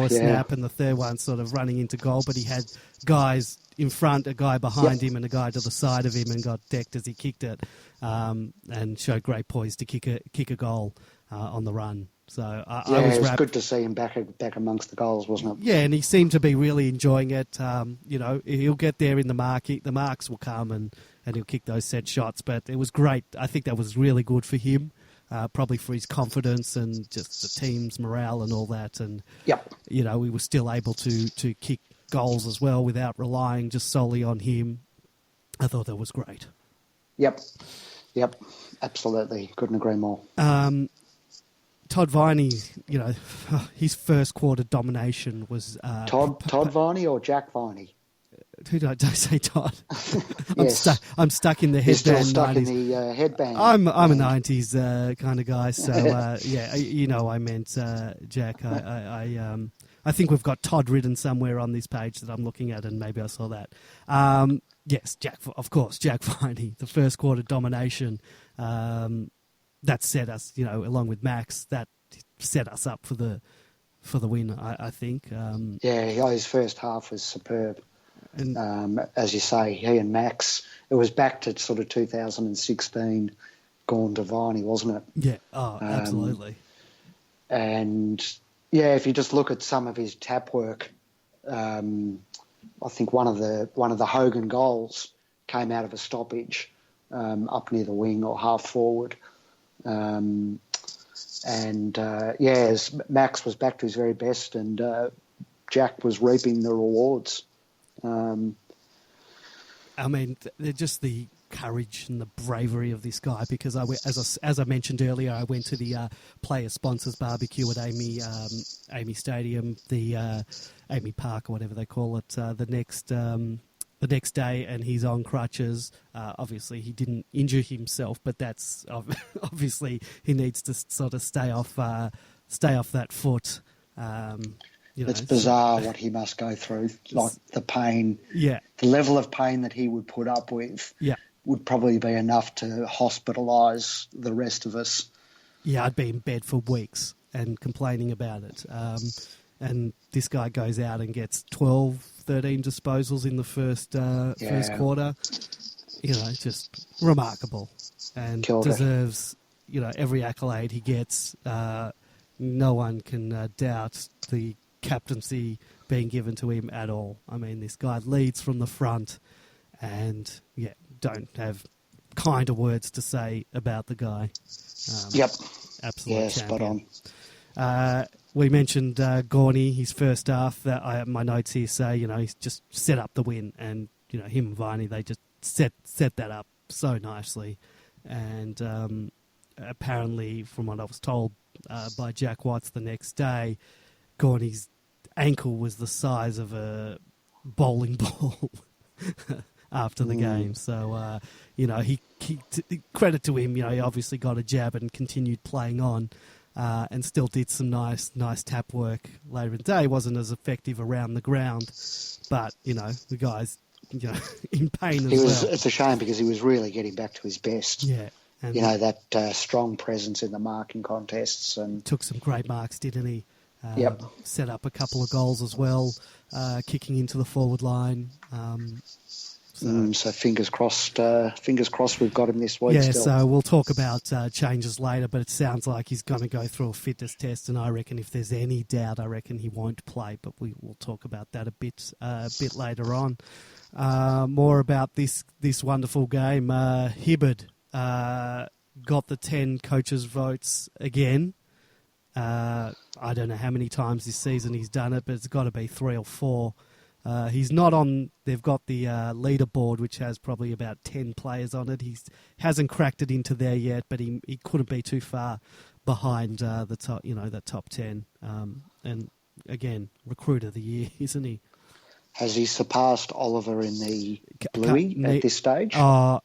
a snap, and the third one sort of running into goal, but he had guys in front, a guy behind him and a guy to the side of him, and got decked as he kicked it, and showed great poise to kick a goal on the run. So I was it was good to see him back amongst the goals, wasn't it? Yeah, and he seemed to be really enjoying it. He'll get there in the mark. The marks will come, and he'll kick those set shots. But it was great. I think that was really good for him, probably for his confidence and just the team's morale and all that. And we were still able to kick goals as well without relying just solely on him. I thought that was great. Yep, absolutely. Couldn't agree more. Todd Viney, his first quarter domination was... Todd Viney or Jack Viney? Don't say Todd. Yes. I'm stuck in the headband. You're still 90s. stuck in the headband. I'm a 90s kind of guy, so I meant Jack. I think we've got Todd written somewhere on this page that I'm looking at, and maybe I saw that. Yes, Jack, of course, Jack Viney, the first quarter domination. That set us, along with Max, that set us up for the win, I think. His first half was superb. And as you say, he and Max, it was back to sort of 2016, gone to Viney, wasn't it? Yeah, absolutely. And if you just look at some of his tap work, I think one of the Hogan goals came out of a stoppage up near the wing or half forward. As Max was back to his very best, and Jack was reaping the rewards. Just the courage and the bravery of this guy, because as I mentioned earlier, I went to the player sponsors barbecue at Amy Stadium, the Amy Park or whatever they call it, the next day, and he's on crutches. Obviously, he didn't injure himself, but that's obviously he needs to sort of stay off that foot. It's bizarre what he must go through, like the pain. Yeah, the level of pain that he would put up with. Yeah, would probably be enough to hospitalise the rest of us. Yeah, I'd be in bed for weeks and complaining about it. And this guy goes out and gets 12, 13 disposals in the first quarter. Just remarkable. And deserves, every accolade he gets. No one can doubt the captaincy being given to him at all. I mean, this guy leads from the front and, don't have kinder words to say about the guy. Absolute champion. Spot on. We mentioned Gorney, his first half. My notes here say, he's just set up the win, and him and Viney, they just set that up so nicely. And apparently, from what I was told by Jack Watts the next day, Gorney's ankle was the size of a bowling ball after the game. So he credit to him. He obviously got a jab and continued playing on. And still did some nice tap work later in the day. Wasn't as effective around the ground, but the guy's in pain as well. It's a shame because he was really getting back to his best. Yeah, and that strong presence in the marking contests, and took some great marks, didn't he? Set up a couple of goals as well, kicking into the forward line. So fingers crossed we've got him this week. Yeah, still. So we'll talk about changes later, but it sounds like he's going to go through a fitness test, and I reckon if there's any doubt, I reckon he won't play, but we will talk about that a bit later on. More about this wonderful game. Hibberd got the 10 coaches' votes again. I don't know how many times this season he's done it, but it's got to be 3 or 4. He's not on. They've got the leaderboard, which has probably about 10 players on it. He hasn't cracked it into there yet, but he couldn't be too far behind the top. The top 10. And again, recruit of the year, isn't he? Has he surpassed Oliver in the Bluey at this stage? If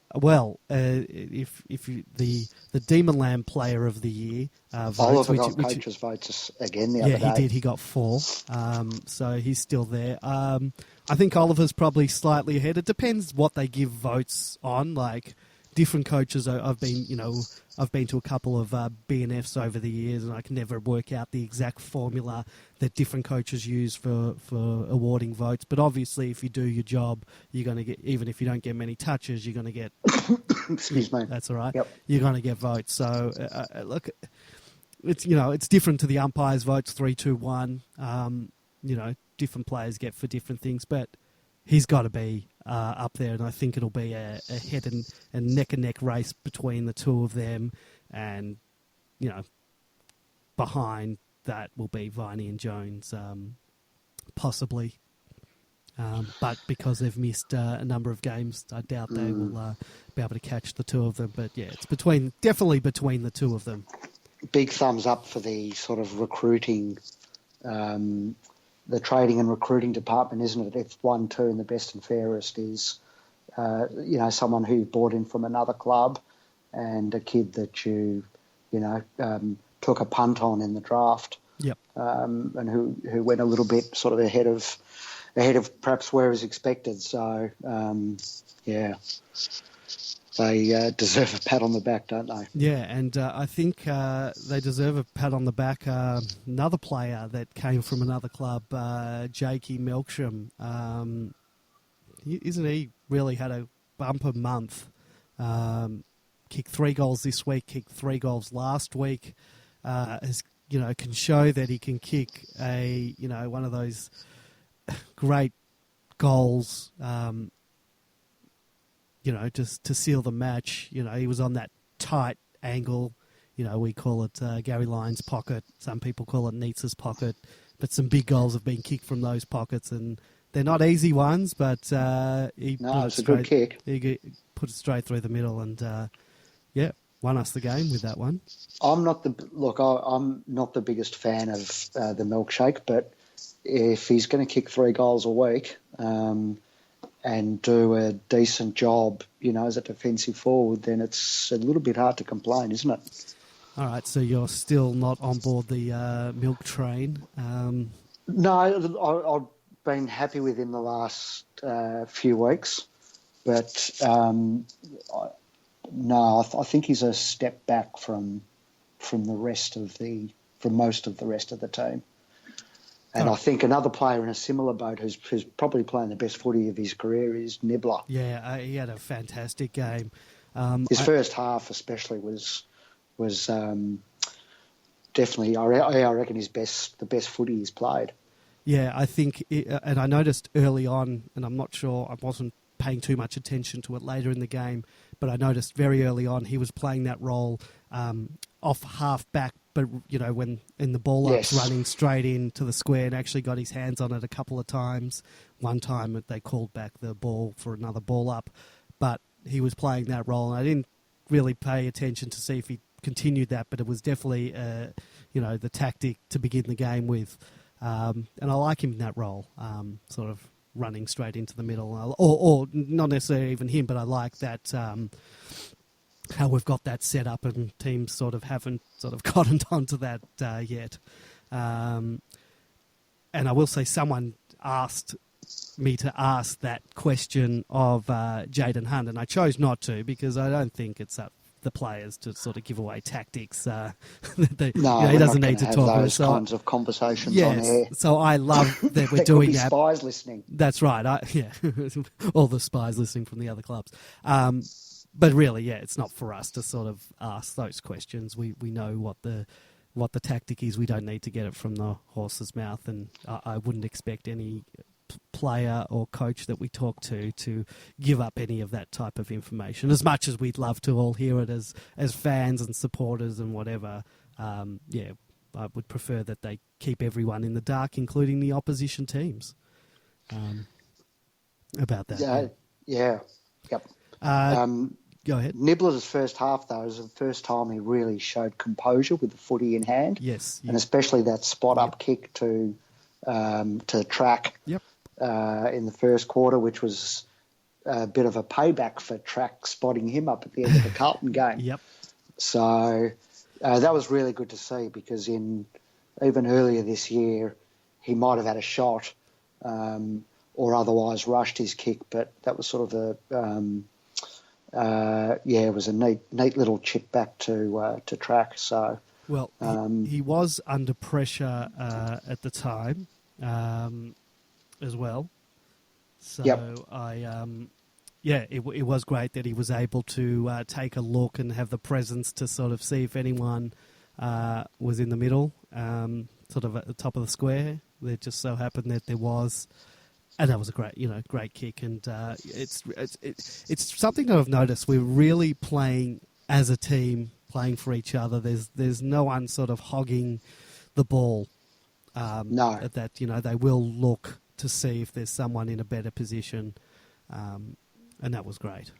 the Demon Lamb Player of the Year votes, Oliver got coaches' votes again the other day. Yeah, he did. He got 4, so he's still there. I think Oliver's probably slightly ahead. It depends what they give votes on. Like, different coaches. I've been to a couple of BNFs over the years, and I can never work out the exact formula that different coaches use for awarding votes. But obviously, if you do your job, you're going to get, even if you don't get many touches, you're going to get. Excuse me. That's all right. Yep. You're going to get votes. So look, it's different to the umpires' votes 3-2-1. Different players get for different things, but he's got to be up there, and I think it'll be a head and neck and neck race between the two of them, and behind that will be Viney and Jones, possibly. But because they've missed a number of games, I doubt they will be able to catch the two of them. But yeah, it's definitely between the two of them. Big thumbs up for the sort of recruiting. The trading and recruiting department, isn't it? If 1-2 and the best and fairest is, someone who bought in from another club and a kid that you took a punt on in the draft. Yep. And who went a little bit sort of ahead of perhaps where it was expected. So, they deserve a pat on the back, don't they? Yeah, and I think they deserve a pat on the back. Another player that came from another club, Jakey Melksham, isn't he really had a bumper month? Kicked 3 goals this week, kicked 3 goals last week. Can show that he can kick one of those great goals. Just to seal the match. He was on that tight angle. We call it Gary Lyons' pocket. Some people call it Nietzsche's pocket. But some big goals have been kicked from those pockets, and they're not easy ones. But it's a good kick. He put it straight through the middle, and won us the game with that one. I'm not the biggest fan of the milkshake, but if he's going to kick 3 goals a week. And do a decent job, as a defensive forward, then it's a little bit hard to complain, isn't it? All right, so you're still not on board the milk train? No, I've been happy with him the last few weeks, but I think he's a step back from most of the rest of the team. And I think another player in a similar boat who's probably playing the best footy of his career is Nibbler. Yeah, he had a fantastic game. His first half especially was definitely, I reckon, the best footy he's played. Yeah, I think, and I noticed early on, and I'm not sure, I wasn't paying too much attention to it later in the game, but I noticed very early on he was playing that role off half back, but when in the ball up's running straight into the square, and actually got his hands on it a couple of times. One time they called back the ball for another ball up, but he was playing that role, and I didn't really pay attention to see if he continued that, but it was definitely the tactic to begin the game with, and I like him in that role, sort of running straight into the middle, or not necessarily even him, but I like that. How we've got that set up, and teams sort of haven't sort of gotten onto that yet. And I will say someone asked me to ask that question of Jayden Hunt, and I chose not to because I don't think it's up the players to sort of give away tactics. He doesn't need to talk those kinds of conversations on air. So I love that we're doing that. Spies listening. That's right. All the spies listening from the other clubs. But really, it's not for us to sort of ask those questions. We know what the tactic is. We don't need to get it from the horse's mouth, and I wouldn't expect any player or coach that we talk to give up any of that type of information. As much as we'd love to all hear it as fans and supporters and whatever, I would prefer that they keep everyone in the dark, including the opposition teams, about that. Yeah. Yep. Go ahead. Nibbler's first half, though, was the first time he really showed composure with the footy in hand. Yes. And especially that spot-up kick to Track in the first quarter, which was a bit of a payback for Track spotting him up at the end of the Carlton game. Yep. So that was really good to see, because even earlier this year he might have had a shot or otherwise rushed his kick, but that was sort of it was a neat little chip back to track. So well, he was under pressure at the time as well. So it was great that he was able to take a look and have the presence to sort of see if anyone was in the middle, sort of at the top of the square. There just so happened that there was, and that was a great kick. And it's something that I've noticed. We're really playing as a team, playing for each other. There's no one sort of hogging the ball. No, that they will look to see if there's someone in a better position, and that was great.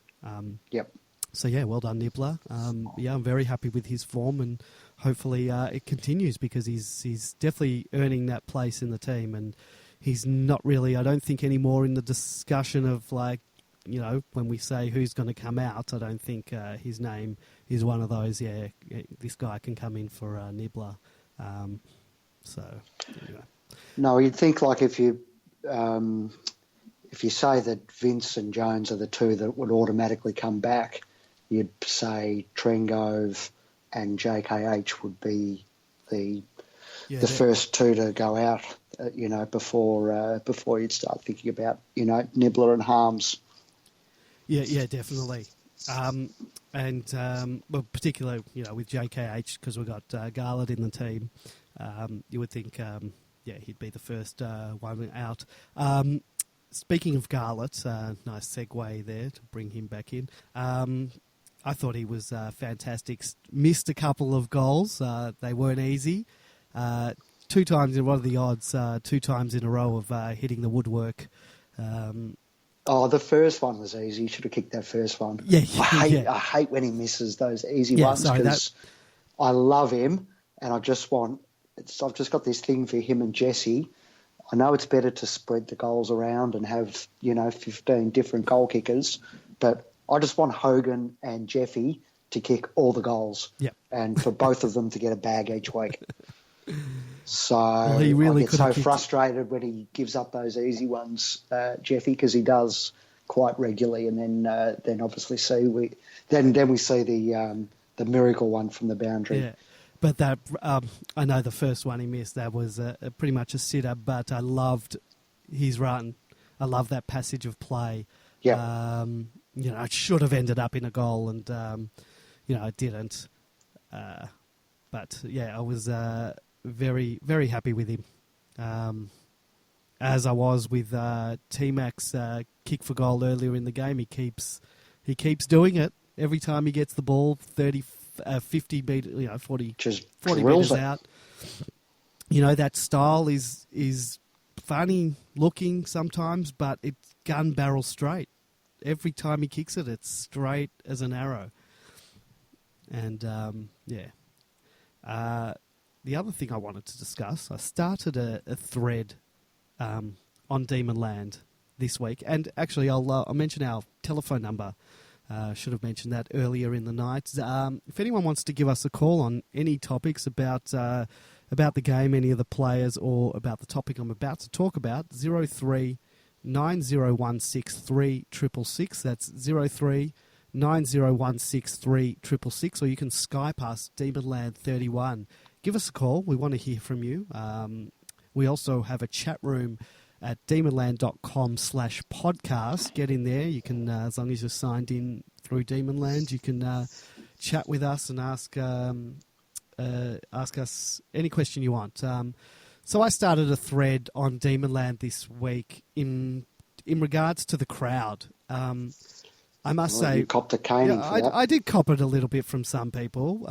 So well done, Nibbler. I'm very happy with his form, and hopefully it continues because he's definitely earning that place in the team, and he's not really, I don't think, anymore in the discussion of when we say who's going to come out. I don't think his name is one of those. This guy can come in for Nibbler. Anyway. No, you'd think if you say that Vince and Jones are the two that would automatically come back, you'd say Trengove and JKH would be the first two to go out, before you'd start thinking about, Nibbler and Harms. Yeah, definitely. Particularly, with JKH, because we've got Garlett in the team, you would think, he'd be the first one out. Speaking of Garlett, nice segue there to bring him back in. I thought he was fantastic. Missed a couple of goals. They weren't easy. 2 times in one of the odds, 2 times in a row of hitting the woodwork. The first one was easy. Should have kicked that first one. I hate when he misses those easy ones because I love him and I've just got this thing for him and Jesse. I know it's better to spread the goals around and have, 15 different goal kickers, but I just want Hogan and Jeffy to kick all the goals and for both of them to get a bag each week. So he really I get so frustrated when he gives up those easy ones, Jeffy, because he does quite regularly, and then obviously we see the miracle one from the boundary. Yeah. But that I know the first one he missed, that was pretty much a sitter, but I loved his run. I love that passage of play. Yeah. It should have ended up in a goal, and it didn't. I was very, very happy with him. As I was with T-Mac's kick for goal earlier in the game. He keeps doing it every time he gets the ball 50 metres, 40 metres out. That style is funny looking sometimes, but it's gun barrel straight. Every time he kicks it, it's straight as an arrow. And, the other thing I wanted to discuss, I started a thread on Demon Land this week. And actually, I'll mention our telephone number. Should have mentioned that earlier in the night. If anyone wants to give us a call on any topics about the game, any of the players, or about the topic I'm about to talk about, 03 9016 3666. That's 03 9016 3666. Or you can Skype us, Demonland31. Give us a call. We want to hear from you. We also have a chat room at demonland.com/podcast. Get in there. You can, as long as you're signed in through Demonland, you can chat with us and ask us any question you want. So I started a thread on Demonland this week in regards to the crowd. I must say, you copped a caning for that. I did cop it a little bit from some people,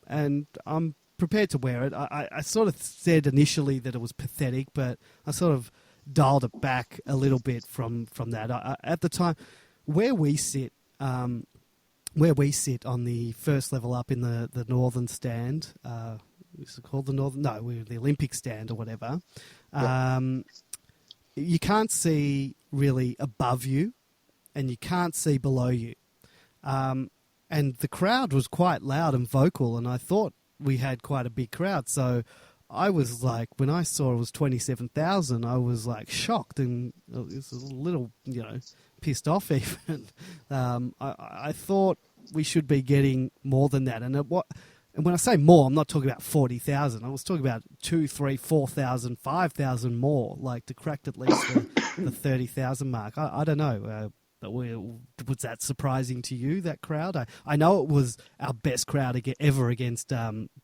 and I'm prepared to wear it. I sort of said initially that it was pathetic, but I sort of dialed it back a little bit from that. At the time, where we sit on the first level up in the northern stand, is it called the northern? No, we're the Olympic stand or whatever. Yep. You can't see really above you, and you can't see below you. And the crowd was quite loud and vocal, and I thought we had quite a big crowd. So I was like, when I saw it was 27,000, I was like shocked, and it was a little, pissed off even. I thought we should be getting more than that. And when I say more, I'm not talking about 40,000. I was talking about 2,000, 3,000, 4,000, 5,000 more, like to crack at least the 30,000 mark. I don't know. Was that surprising to you, that crowd? I know it was our best crowd ever against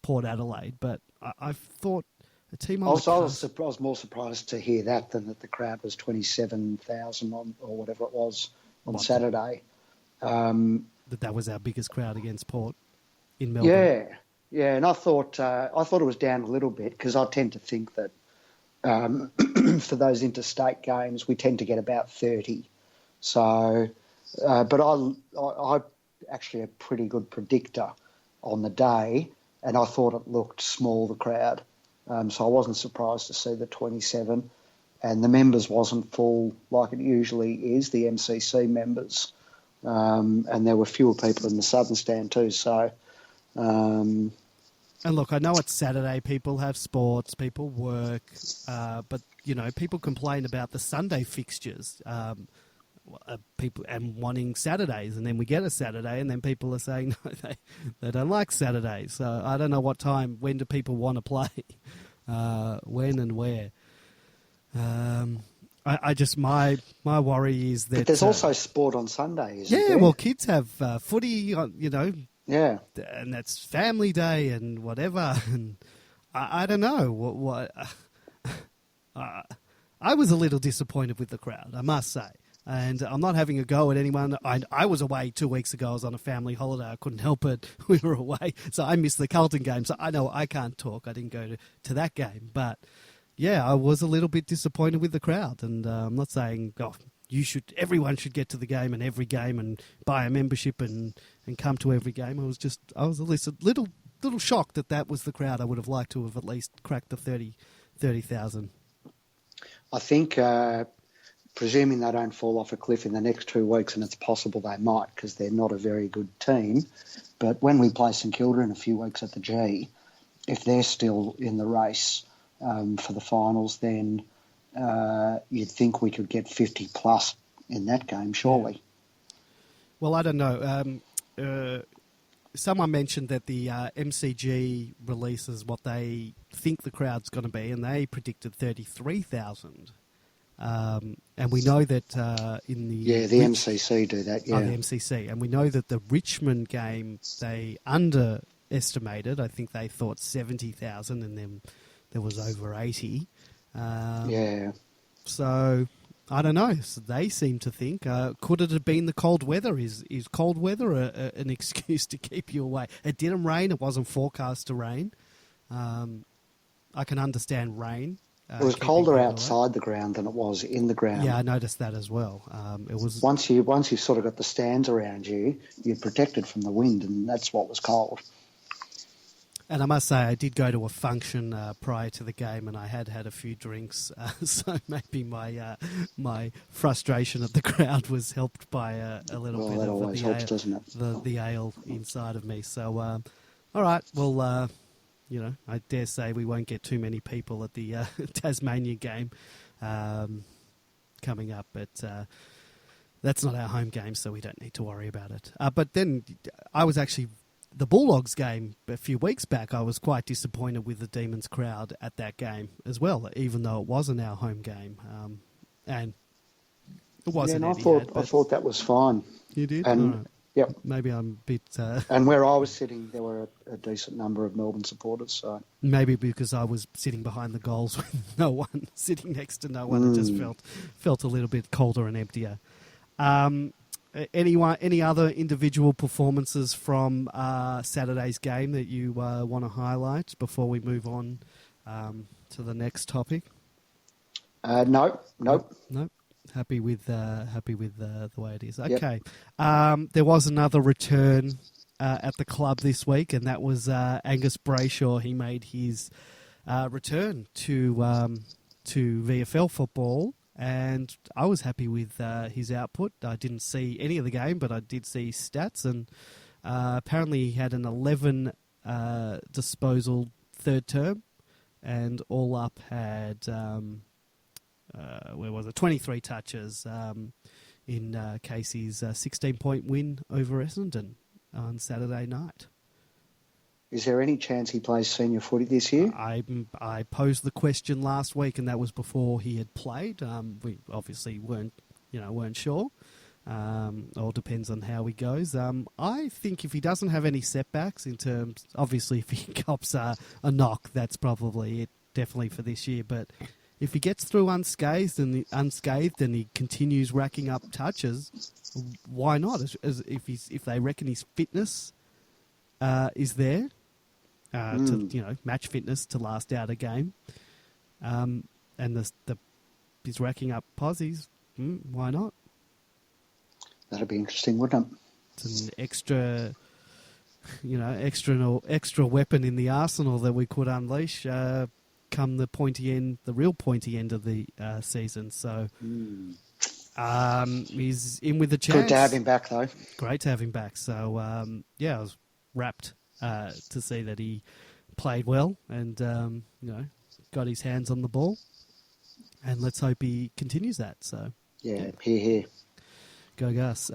Port Adelaide, but I thought a team on I was more surprised to hear that than that the crowd was 27,000 or whatever it was on Saturday. That was our biggest crowd against Port in Melbourne. Yeah, and I thought it was down a little bit because I tend to think that for those interstate games we tend to get about 30. So, but I actually a pretty good predictor on the day, and I thought it looked small, the crowd. So I wasn't surprised to see the 27, and the members wasn't full like it usually is, the MCC members, and there were fewer people in the southern stand too. So, and look, I know it's Saturday, people have sports, people work, but people complain about the Sunday fixtures. People and wanting Saturdays, and then we get a Saturday, and then people are saying no, they don't like Saturdays. So I don't know when do people want to play, when and where. I just my worry is that but there's also sport on Sundays. Yeah, well, kids have footy, Yeah, and that's family day and whatever. And I don't know what. I was a little disappointed with the crowd, I must say. And I'm not having a go at anyone. I was away 2 weeks ago. I was on a family holiday. I couldn't help it. We were away. So I missed the Carlton game. So I know I can't talk. I didn't go to that game. But, yeah, I was a little bit disappointed with the crowd. And I'm not saying, everyone should get to the game and every game and buy a membership and come to every game. I was a little shocked that was the crowd. I would have liked to have at least cracked the 30,000. I think... presuming they don't fall off a cliff in the next 2 weeks, and it's possible they might because they're not a very good team. But when we play St Kilda in a few weeks at the G, if they're still in the race for the finals, then you'd think we could get 50 plus in that game, surely. Well, I don't know. Someone mentioned that the MCG releases what they think the crowd's going to be, and they predicted 33,000. And we know that in the... Yeah, the MCC do that, yeah. The MCC. And we know that the Richmond game, they underestimated. I think they thought 70,000, and then there was over 80. Yeah. So, I don't know. So they seem to think, could it have been the cold weather? Is cold weather an excuse to keep you away? It didn't rain. It wasn't forecast to rain. I can understand rain. It was colder outside the ground than it was in the ground. Yeah, I noticed that as well. It was once you sort of got the stands around you, you're protected from the wind, and that's what was cold. And I must say, I did go to a function prior to the game, and I had a few drinks, so maybe my frustration at the crowd was helped by a little bit that of always helps, doesn't it? the ale inside of me. So, all right, well. I dare say we won't get too many people at the Tasmanian game coming up, but that's not our home game, so we don't need to worry about it. But then I was actually, the Bulldogs game a few weeks back, I was quite disappointed with the Demons crowd at that game as well, even though it wasn't our home game. And it wasn't. Yeah, and I thought that was fine. You did? And yep. Maybe I'm a bit... And where I was sitting, there were a decent number of Melbourne supporters. So maybe because I was sitting behind the goals with no one, sitting next to no one, it just felt a little bit colder and emptier. Any other individual performances from Saturday's game that you want to highlight before we move on to the next topic? Nope. Happy with the way it is. Okay. Yep. There was another return at the club this week, and that was Angus Bradshaw. He made his return to VFL football, and I was happy with his output. I didn't see any of the game, but I did see stats, and apparently he had an 11 disposal third term, and all up had... 23 touches. in Casey's 16-point win over Essendon on Saturday night. Is there any chance he plays senior footy this year? I posed the question last week, and that was before he had played. We obviously weren't sure. All depends on how he goes. I think if he doesn't have any setbacks in terms, obviously if he cops a knock, that's probably it, definitely for this year. But if he gets through unscathed and he continues racking up touches, why not? If they reckon his fitness is there to match fitness to last out a game, and he's racking up posies, why not? That'd be interesting, wouldn't it? It's an extra weapon in the arsenal that we could unleash come the real pointy end of the season. So he's in with a chance. Good to have him back, though. Great to have him back. So I was rapt to see that he played well and got his hands on the ball. And let's hope he continues that. So yeah. Here. Go Gus.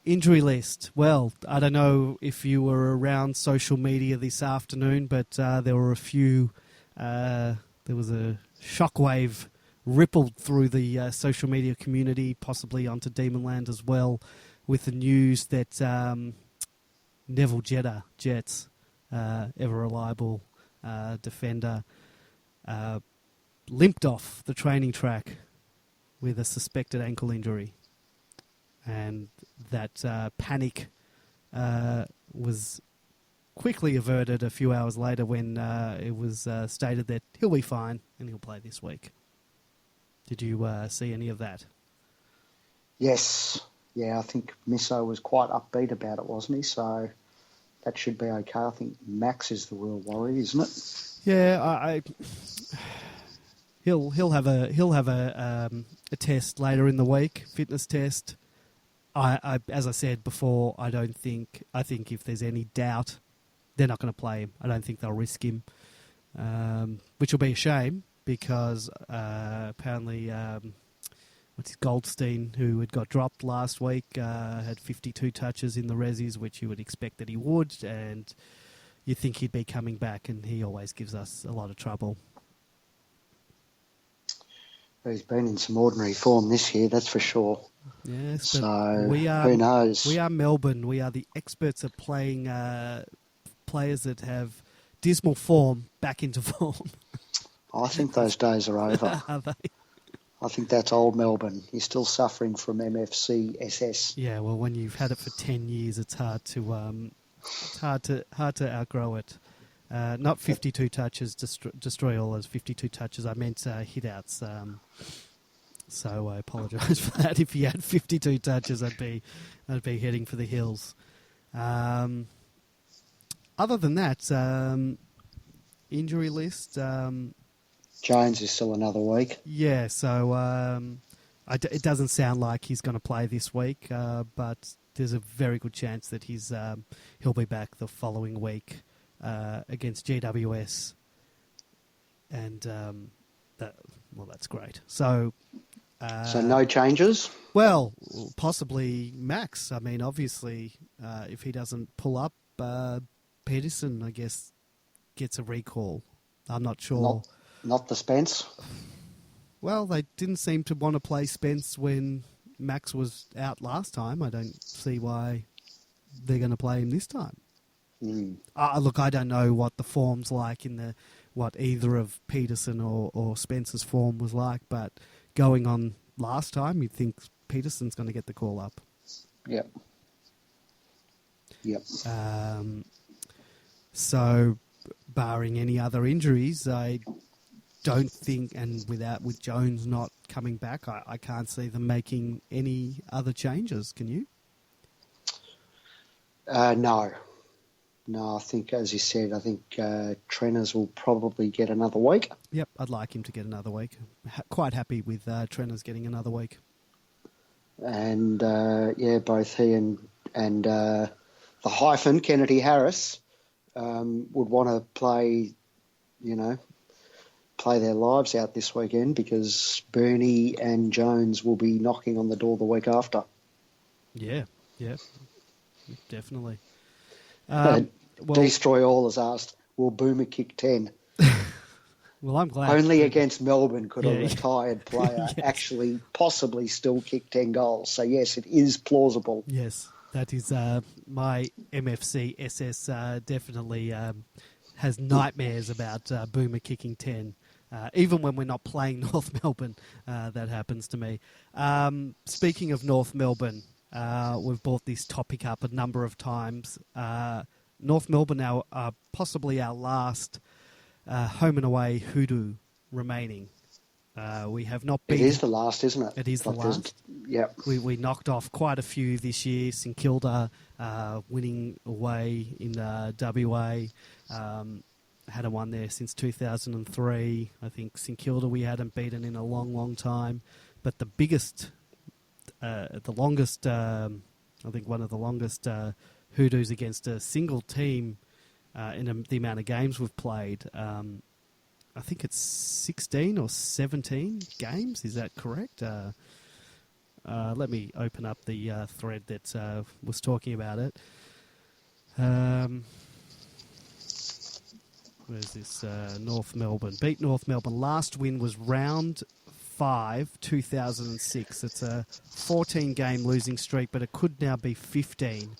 Injury list. Well, I don't know if you were around social media this afternoon, but there were a few. There was a shockwave rippled through the social media community, possibly onto Demonland as well, with the news that Neville Jets, ever reliable defender, limped off the training track with a suspected ankle injury. And that panic was quickly averted a few hours later when it was stated that he'll be fine and he'll play this week. Did you see any of that? Yes. Yeah, I think Misso was quite upbeat about it, wasn't he? So that should be okay. I think Max is the real worry, isn't it? Yeah, he'll have a test later in the week, fitness test. As I said before, I think if there's any doubt, they're not going to play him. I don't think they'll risk him, which will be a shame because apparently, Goldstein, who had got dropped last week, had 52 touches in the resis, which you would expect that he would, and you'd think he'd be coming back, and he always gives us a lot of trouble. He's been in some ordinary form this year, that's for sure. Yes, so who knows? We are Melbourne. We are the experts at playing players that have dismal form back into form. I think those days are over. Are they? I think that's old Melbourne. You're still suffering from MFC SS. Yeah, well, when you've had it for 10 years, it's hard to outgrow it. Not 52 touches, destroy all those 52 touches. I meant hit outs. So I apologise for that. If he had 52 touches, I'd be heading for the hills. Other than that, injury list. Jones is still another week. Yeah, so it doesn't sound like he's going to play this week, but there's a very good chance that he'll be back the following week against GWS, and that's great. So no changes? Well, possibly Max. I mean, obviously, if he doesn't pull up, Peterson, I guess, gets a recall. I'm not sure. Not the Spence? Well, they didn't seem to want to play Spence when Max was out last time. I don't see why they're going to play him this time. Look, I don't know what the form's like what either of Peterson or Spence's form was like, but going on last time, you'd think Peterson's going to get the call up. Yep. So, barring any other injuries, I don't think, and with Jones not coming back, I can't see them making any other changes. Can you? No, I think, as you said, Trenners will probably get another week. Yep, I'd like him to get another week. Quite happy with Trenners getting another week. And, both he and the hyphen, Kennedy Harris, would want to play play their lives out this weekend because Viney and Jones will be knocking on the door the week after. Yeah, definitely. Destroy All has asked, will Boomer kick 10? Well, I'm glad. Only against Melbourne could a retired player actually possibly still kick 10 goals. So, yes, it is plausible. Yes, that is my MFC SS definitely has nightmares about Boomer kicking 10. Even when we're not playing North Melbourne, that happens to me. Speaking of North Melbourne, we've brought this topic up a number of times. North Melbourne now are possibly our last home and away hoodoo remaining. We have not been. It is the last, isn't it? It is the last. Yeah. We knocked off quite a few this year. St Kilda winning away in WA. Hadn't won there since 2003. I think St Kilda we hadn't beaten in a long, long time. But the biggest, the longest, I think one of the longest hoodoos against a single team in the amount of games we've played. I think it's 16 or 17 games. Is that correct? Let me open up the thread that was talking about it. Where's this? North Melbourne. Beat North Melbourne. Last win was round 5, 2006. It's a 14-game losing streak, but it could now be 15.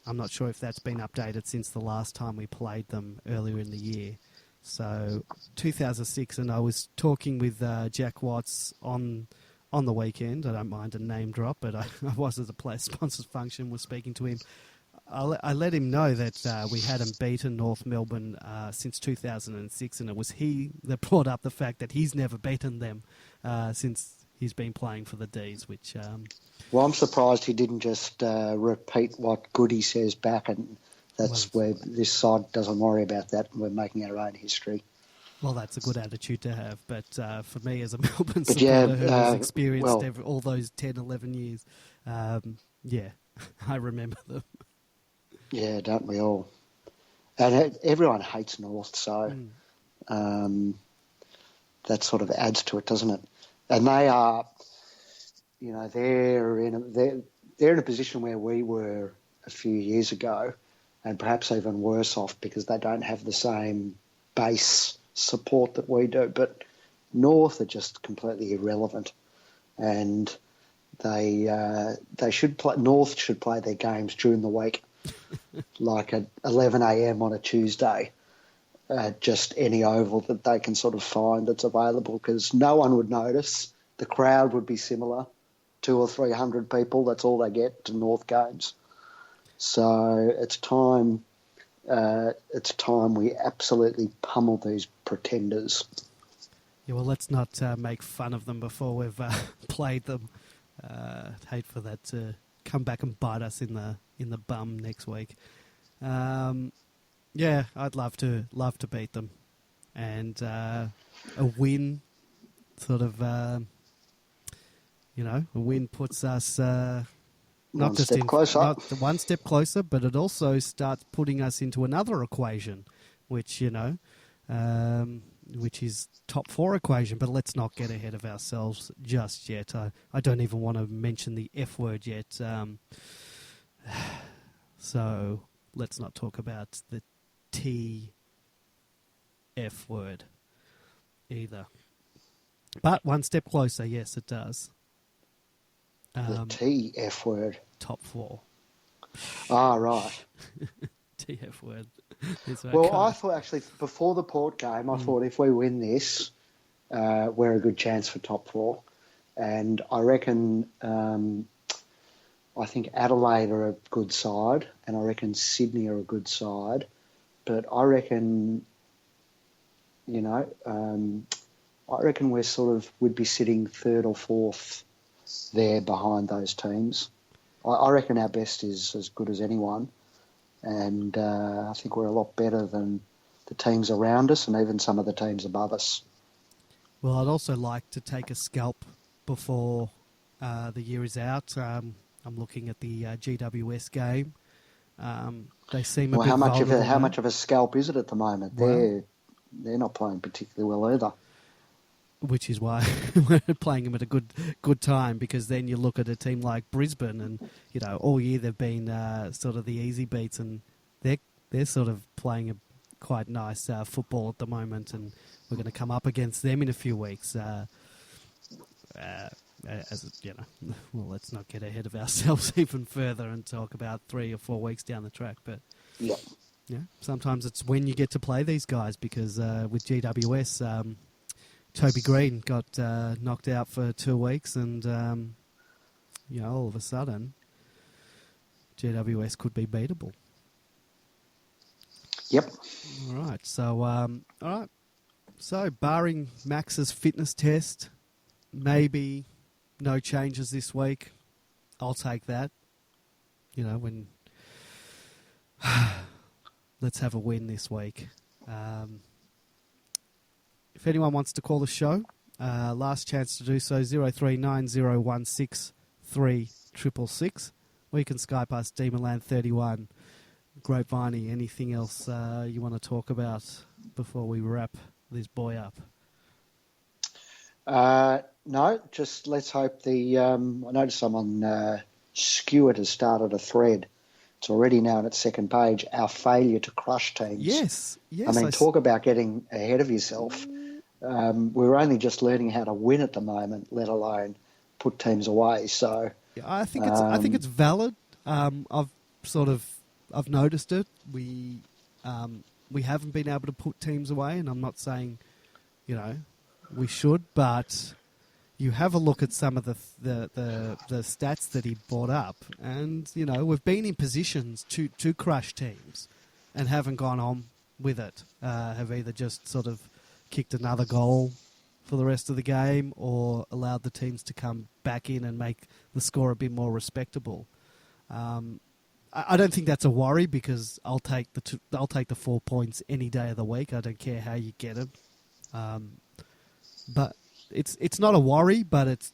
I'm not sure if that's been updated since the last time we played them earlier in the year. So 2006, and I was talking with Jack Watts on the weekend. I don't mind a name drop, but I was at the Player Sponsors function, was speaking to him. I let him know that we hadn't beaten North Melbourne since 2006, and it was he that brought up the fact that he's never beaten them since he's been playing for the D's, which... Well, I'm surprised he didn't just repeat what Goody says back, and that's where this side doesn't worry about that. We're making our own history. Well, that's a good attitude to have, but for me as a Melbourne supporter who has experienced all those 10, 11 years, I remember them. Yeah, don't we all? And everyone hates North, so that sort of adds to it, doesn't it? And they are... You know, they're in a position where we were a few years ago, and perhaps even worse off because they don't have the same base support that we do. But North are just completely irrelevant, and they should play. North should play their games during the week, like at 11 a.m. on a Tuesday, just any oval that they can sort of find that's available, because no one would notice. The crowd would be similar. 200 or 300 people, that's all they get to North games. So it's time we absolutely pummel these pretenders. Yeah, well, let's not make fun of them before we've played them. I'd hate for that to come back and bite us in the bum next week. Yeah, I'd love to beat them, and a win sort of. A win puts us not just one step closer, but it also starts putting us into another equation, which which is top 4 equation. But let's not get ahead of ourselves just yet. I don't even want to mention the F word yet. So let's not talk about the T F word either. But one step closer, yes, it does. The TF word. Top 4. Ah, right. TF word. Well, I thought actually before the Port game, I thought if we win this, we're a good chance for top 4. And I reckon, I think Adelaide are a good side, and I reckon Sydney are a good side. But I reckon, I reckon we'd be sitting 3rd or 4th there behind those teams. I reckon our best is as good as anyone, and I think we're a lot better than the teams around us and even some of the teams above us. Well, I'd also like to take a scalp before the year is out. I'm looking at the GWS game. They seem a bit vulnerable. How much of a scalp is it at the moment? Well, they're not playing particularly well either. which is why we're playing them at a good time, because then you look at a team like Brisbane and, you know, all year they've been sort of the easy beats, and they're sort of playing a quite nice football at the moment, and we're going to come up against them in a few weeks. As you know, well, let's not get ahead of ourselves even further and talk about 3 or 4 weeks down the track. But yeah, sometimes it's when you get to play these guys, because with GWS, Toby Green got knocked out for 2 weeks, and you know, all of a sudden, GWS could be beatable. Yep. All right. So barring Max's fitness test, maybe no changes this week. I'll take that. You know, when let's have a win this week. If anyone wants to call the show, last chance to do so, 0390163666, or you can Skype us, Demonland31. Great Viney, anything else you want to talk about before we wrap this boy up? No, just let's hope I noticed someone, Skewett, has started a thread. It's already now on its second page, our failure to crush teams. Yes. I mean, talk about getting ahead of yourself. We're only just learning how to win at the moment, let alone put teams away. So yeah, I think it's valid. I've noticed it. We haven't been able to put teams away, and I'm not saying, you know, we should, but you have a look at some of the stats that he brought up, and, you know, we've been in positions to crush teams and haven't gone on with it. Have either just sort of kicked another goal for the rest of the game, or allowed the teams to come back in and make the score a bit more respectable. I don't think that's a worry, because I'll take the 4 points any day of the week. I don't care how you get them. But it's not a worry, but it's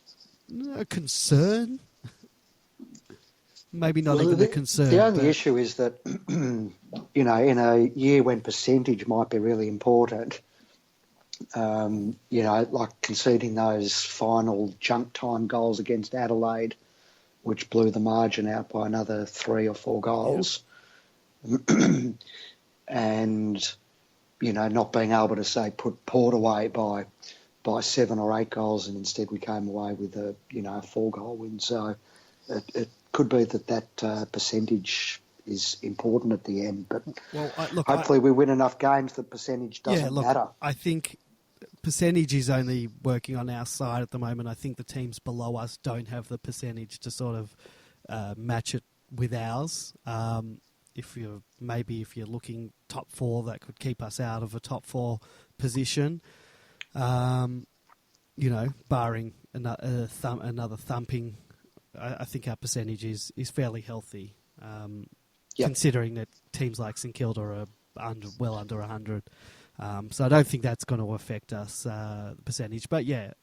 a concern. Maybe not even a concern. The only issue is that, you know, in a year when percentage might be really important, you know, like conceding those final junk time goals against Adelaide, which blew the margin out by another 3 or 4 goals. Yep. And, you know, not being able to, say, put Port away by 7 or 8 goals, and instead we came away with a 4-goal win. So it could be that percentage is important at the end. But hopefully we win enough games that percentage doesn't matter. I think percentage is only working on our side at the moment. I think the teams below us don't have the percentage to sort of match it with ours. If you're looking top 4, that could keep us out of a top 4 position. You know, barring another thumping, I think our percentage is fairly healthy. Considering that teams like St Kilda are well under 100. So I don't think that's going to affect us, the percentage. But yeah,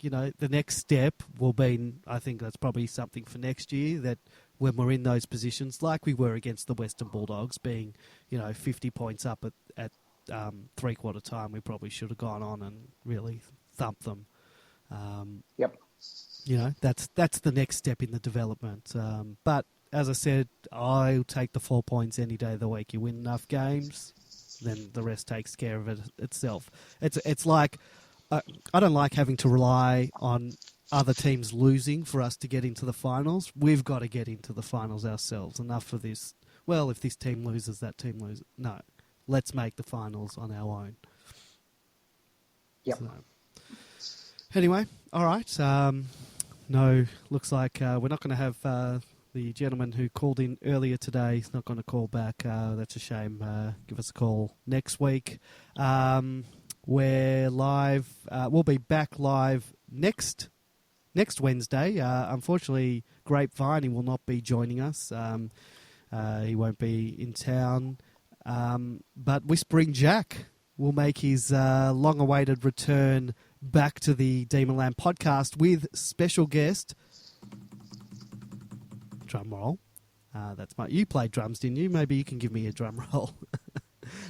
you know, the next step will be, I think that's probably something for next year, that when we're in those positions, like we were against the Western Bulldogs, being, you know, 50 points up at 3/4 time, we probably should have gone on and really thumped them. Yep. You know, that's the next step in the development. But as I said, I'll take the 4 points any day of the week. You win enough games, then the rest takes care of it itself. It's like, I don't like having to rely on other teams losing for us to get into the finals. We've got to get into the finals ourselves. Enough of this, well, if this team loses, that team loses. No, let's make the finals on our own. Yep. So, anyway, all right. No, looks like we're not going to have the gentleman who called in earlier today. He's not going to call back. That's a shame. Give us a call next week. We're live. We'll be back live next Wednesday. Unfortunately, Great Viney will not be joining us. He won't be in town. But Whispering Jack will make his long-awaited return back to the Demonland podcast with special guest. Drum roll. You played drums, didn't you? Maybe you can give me a drum roll.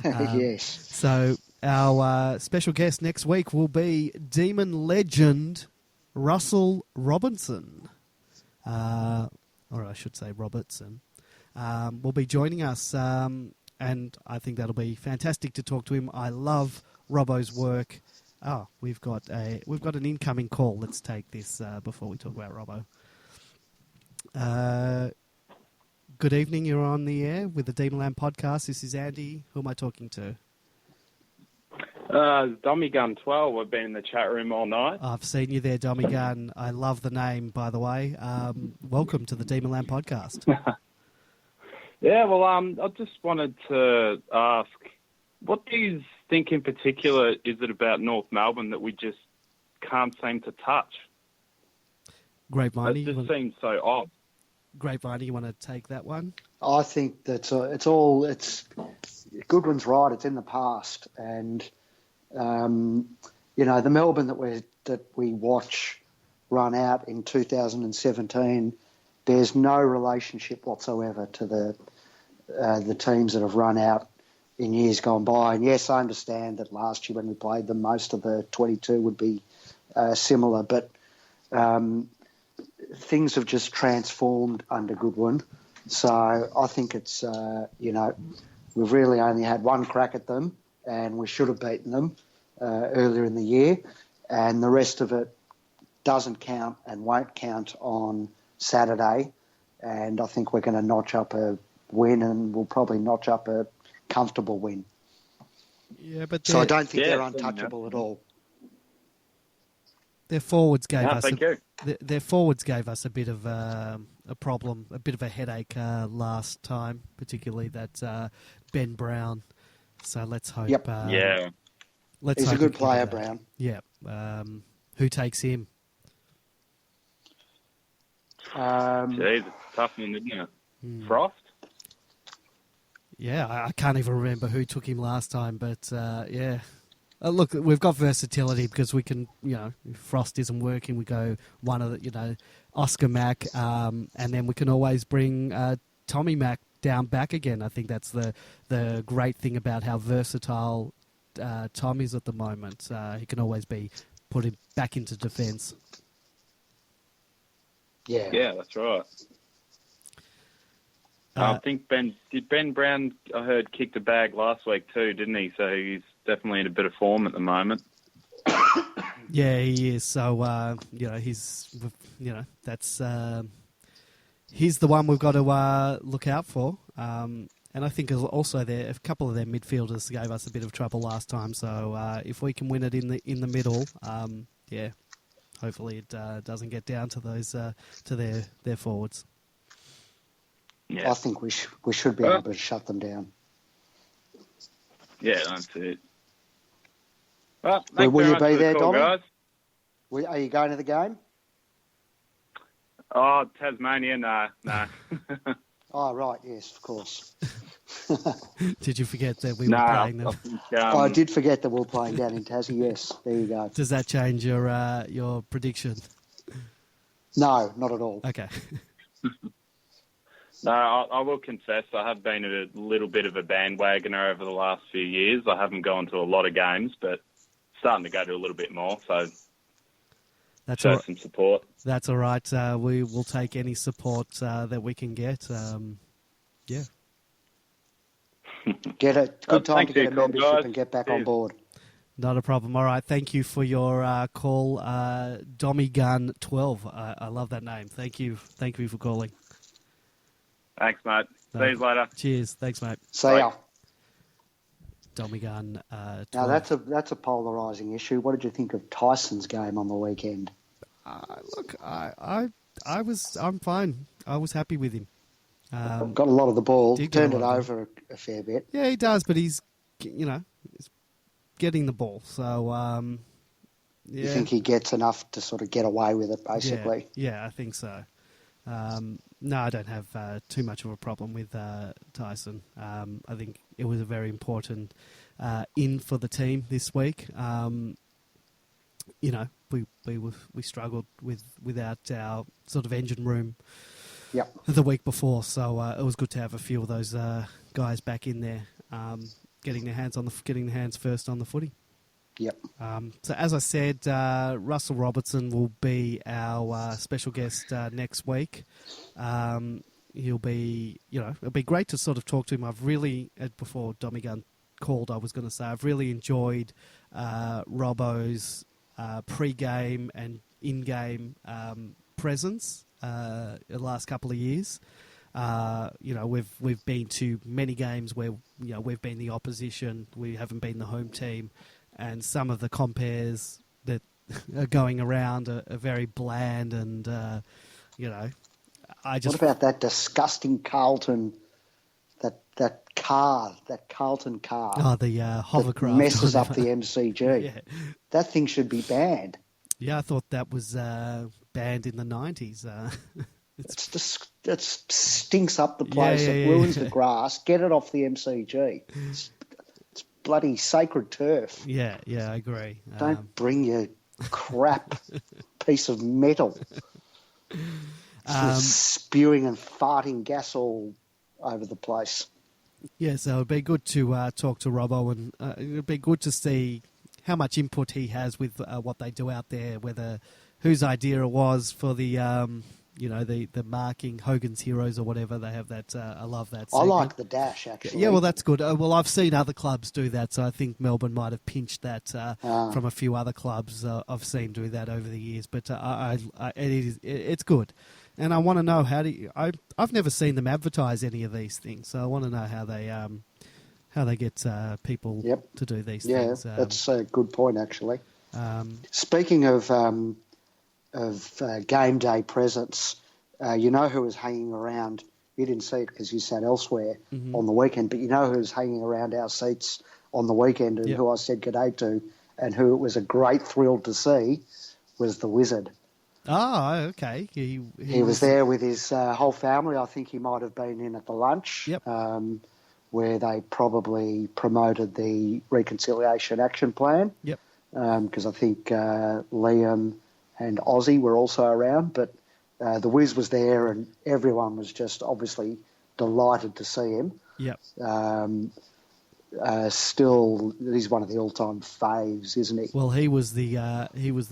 Yes. So Our special guest next week will be Demon legend Russell Robinson. Or I should say Robertson. Will be joining us, and I think that'll be fantastic to talk to him. I love Robbo's work. Oh, we've got an incoming call. Let's take this before we talk about Robbo. Good evening. You're on the air with the Demonland podcast. This is Andy. Who am I talking to? Dommy Gun 12. I've been in the chat room all night. I've seen you there, Dommy Gun. I love the name, by the way. Welcome to the Demonland podcast. Yeah, well, I just wanted to ask, what do you think in particular is it about North Melbourne that we just can't seem to touch? Great Viney. It just seems so odd. Great Viney, you want to take that one? I think that it's Goodwin's right. It's in the past, and the Melbourne that we watch run out in 2017. There's no relationship whatsoever to the teams that have run out in years gone by. And yes, I understand that last year when we played them, most of the 22 would be similar, but things have just transformed under Goodwin. So I think it's, we've really only had one crack at them, and we should have beaten them earlier in the year, and the rest of it doesn't count and won't count on Saturday. And I think we're going to notch up a win, and we'll probably notch up a comfortable win. Yeah, but so I don't think they're untouchable at all. Their forwards gave their forwards gave us a bit of a problem, a bit of a headache last time, particularly that Ben Brown. So let's hope. Yep. He's a good player, Brown. Yeah. Who takes him? Jeez, it's a tough one, isn't it? Frost? Yeah, I can't even remember who took him last time, but yeah. Look, we've got versatility because we can, if Frost isn't working, we go one of the, Oscar Mack, and then we can always bring Tommy Mack down back again. I think that's the great thing about how versatile Tom is at the moment. He can always be put him back into defence. Yeah, that's right. I think Ben Brown, I heard, kicked a bag last week too, didn't he? So he's definitely in a bit of form at the moment. Yeah, he is. So, that's he's the one we've got to look out for. And I think also a couple of their midfielders gave us a bit of trouble last time. So if we can win it in the middle, hopefully it doesn't get down to those to their forwards. Yeah. I think we should be able to shut them down. Yeah, that's it. Well, will you be there, Dom? Are you going to the game? Oh, Tasmania, no. Oh, right, yes, of course. Did you forget that we were playing them? I did forget that we were playing down in Tassie, yes. There you go. Does that change your prediction? No, not at all. Okay. No, I will confess I have been a little bit of a bandwagoner over the last few years. I haven't gone to a lot of games, but starting to go to a little bit more, so that's show some support. That's all right. We will take any support that we can get. Yeah. Get a good time to get a membership and get back on board. Not a problem. All right. Thank you for your call, Dommy Gun 12. I love that name. Thank you. Thank you for calling. Thanks, mate. See you later. Cheers. Thanks, mate. See ya. Dommy Gun 12. Now that's a polarising issue. What did you think of Tyson's game on the weekend? Look, I'm fine. I was happy with him. Got a lot of the ball. Turned it over a fair bit. Yeah, he does, but he's getting the ball. So, yeah. You think he gets enough to sort of get away with it, basically? Yeah, I think so. No, I don't have too much of a problem with Tyson. I think it was a very important in for the team this week. We struggled without our sort of engine room the week before, so it was good to have a few of those guys back in there. getting their hands first on the footy. Yep. So as I said, Russell Robertson will be our special guest next week. He'll be, it'll be great to sort of talk to him. I've really, before Domigan called, I was going to say I've really enjoyed Robbo's pre-game and in-game presence the last couple of years. We've been to many games where we've been the opposition, we haven't been the home team, and some of the compares that are going around are very bland, and I just. What about that disgusting Carlton? That Carlton car. Oh, the hovercraft that messes up the MCG. Yeah. That thing should be banned. Yeah, I thought that was banned in the 90s. It stinks up the place. It ruins the grass. Get it off the MCG. It's bloody sacred turf. Yeah, I agree. Don't bring your crap piece of metal. Spewing and farting gas all over the place. Yeah, so it'd be good to talk to Robbo, and it'd be good to see how much input he has with what they do out there, whose idea it was for the the marking Hogan's Heroes or whatever. They have that. I love that segment. I like the dash, actually. Yeah, well, that's good. Well, I've seen other clubs do that, so I think Melbourne might have pinched that from a few other clubs I've seen do that over the years. But it's good. And I want to know I've never seen them advertise any of these things, so I want to know how they get people to do these things. Yeah, that's a good point, actually. Speaking of game day presence, who was hanging around? You didn't see it because you sat elsewhere on the weekend, but you know who was hanging around our seats on the weekend and who I said g'day to, and who it was a great thrill to see was the Wizard. Oh, okay. He was there with his whole family. I think he might have been in at the lunch, where they probably promoted the Reconciliation Action Plan. Yep. Because I think Liam and Ozzy were also around, but the Wiz was there, and everyone was just obviously delighted to see him. Yep. Still, he's one of the all-time faves, isn't he? Well, he was the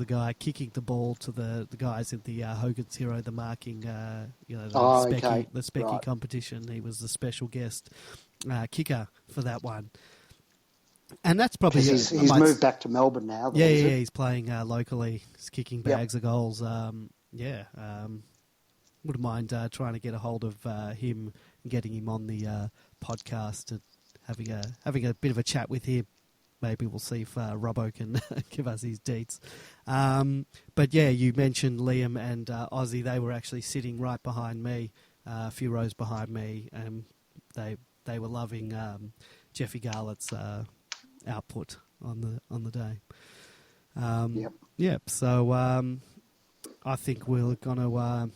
guy kicking the ball to the guys at the Hogan's Hero, the marking, the Specky competition. He was the special guest kicker for that one, and that's probably he's moved back to Melbourne now. Yeah, he's playing locally. He's kicking bags of goals. Wouldn't mind trying to get a hold of him and getting him on the podcast and having a bit of a chat with him. Maybe we'll see if Robbo can give us his deets. But yeah, you mentioned Liam and Ozzy. They were actually sitting right behind me, a few rows behind me, and they were loving Jeffy Garlett's output on the day. Yep. So I think we're going to.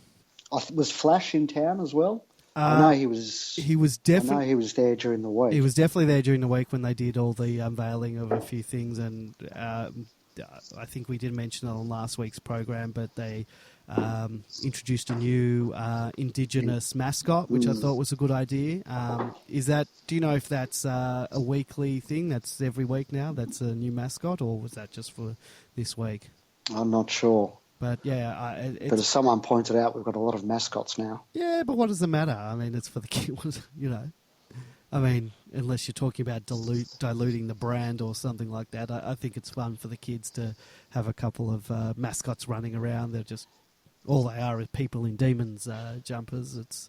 Was Flash in town as well? I know he was. He was definitely. I know he was there during the week. He was definitely there during the week when they did all the unveiling of a few things, and I think we did mention it on last week's program. But they introduced a new Indigenous mascot, which I thought was a good idea. Do you know if that's a weekly thing? That's every week now. That's a new mascot, or was that just for this week? I'm not sure. But yeah, but as someone pointed out, we've got a lot of mascots now. Yeah, but what does it matter? I mean, it's for the kids, I mean, unless you're talking about diluting the brand or something like that, I think it's fun for the kids to have a couple of mascots running around. They're just all they are is people in demons jumpers. It's.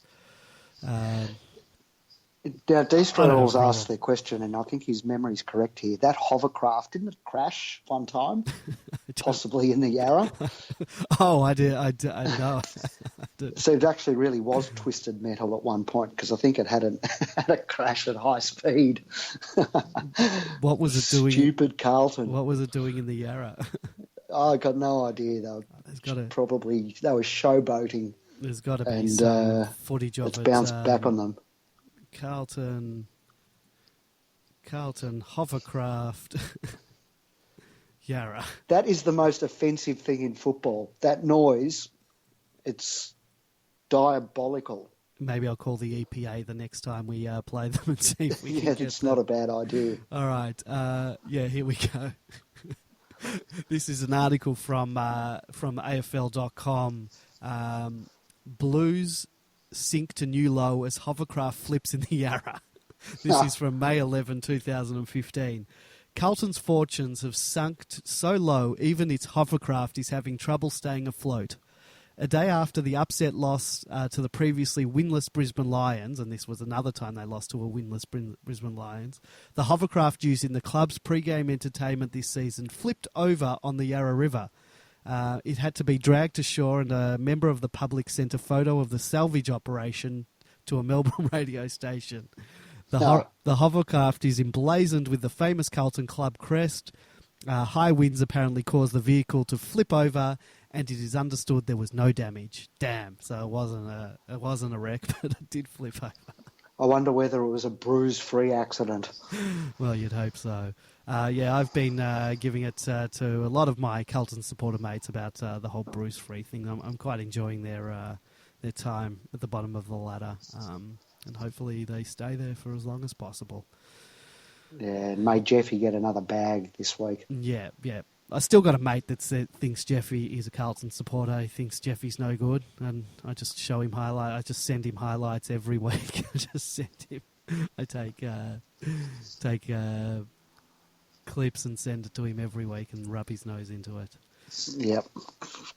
Now, Deestroyals asked their question, and I think his memory's correct here. That hovercraft, didn't it crash one time? Possibly in the Yarra? Oh, I know. So it actually really was twisted metal at one point, because I think it had a crash at high speed. What was it doing? Stupid Carlton. What was it doing in the Yarra? I got no idea. They were showboating. There's got to be some footage of it. It's bounced back on them. Carlton hovercraft Yarra. That is the most offensive thing in football. That noise, it's diabolical. Maybe I'll call the EPA the next time we play them and see if we can get it's not a bad idea. All right. Here we go. This is an article from AFL.com. Blues sink to new low as hovercraft flips in the Yarra. This is from May 11, 2015. Carlton's fortunes have sunk so low, even its hovercraft is having trouble staying afloat. A day after the upset loss to the previously winless Brisbane Lions, and this was another time they lost to a winless Brisbane Lions, the hovercraft used in the club's pre-game entertainment this season flipped over on the Yarra River. It had to be dragged to shore, and a member of the public sent a photo of the salvage operation to a Melbourne radio station. The hovercraft is emblazoned with the famous Carlton Club crest. High winds apparently caused the vehicle to flip over, and it is understood there was no damage. Damn! So it wasn't a wreck, but it did flip over. I wonder whether it was a bruise-free accident. Well, you'd hope so. I've been giving it to a lot of my Carlton supporter mates about the whole bruise-free thing. I'm quite enjoying their time at the bottom of the ladder, and hopefully they stay there for as long as possible. Yeah, and made Jeffy get another bag this week. Yeah. I still got a mate that thinks Jeffy is a Carlton supporter. He thinks Jeffy's no good, and I just show him highlights. I just send him highlights every week. I take clips and send it to him every week and rub his nose into it. Yep,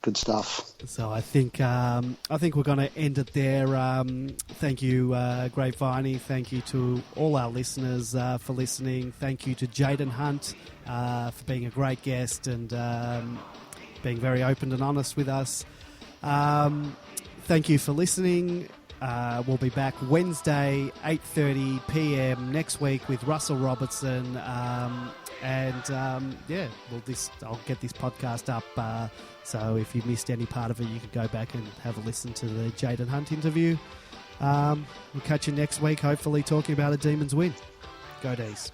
good stuff. So I think we're going to end it there. Thank you, Great Viney. Thank you to all our listeners for listening. Thank you to Jayden Hunt for being a great guest and being very open and honest with us. Thank you for listening. We'll be back Wednesday, 8:30 p.m. next week with Russell Robertson. I'll get this podcast up. So if you missed any part of it, you can go back and have a listen to the Jayden Hunt interview. We'll catch you next week, hopefully talking about a Demons win. Go D's.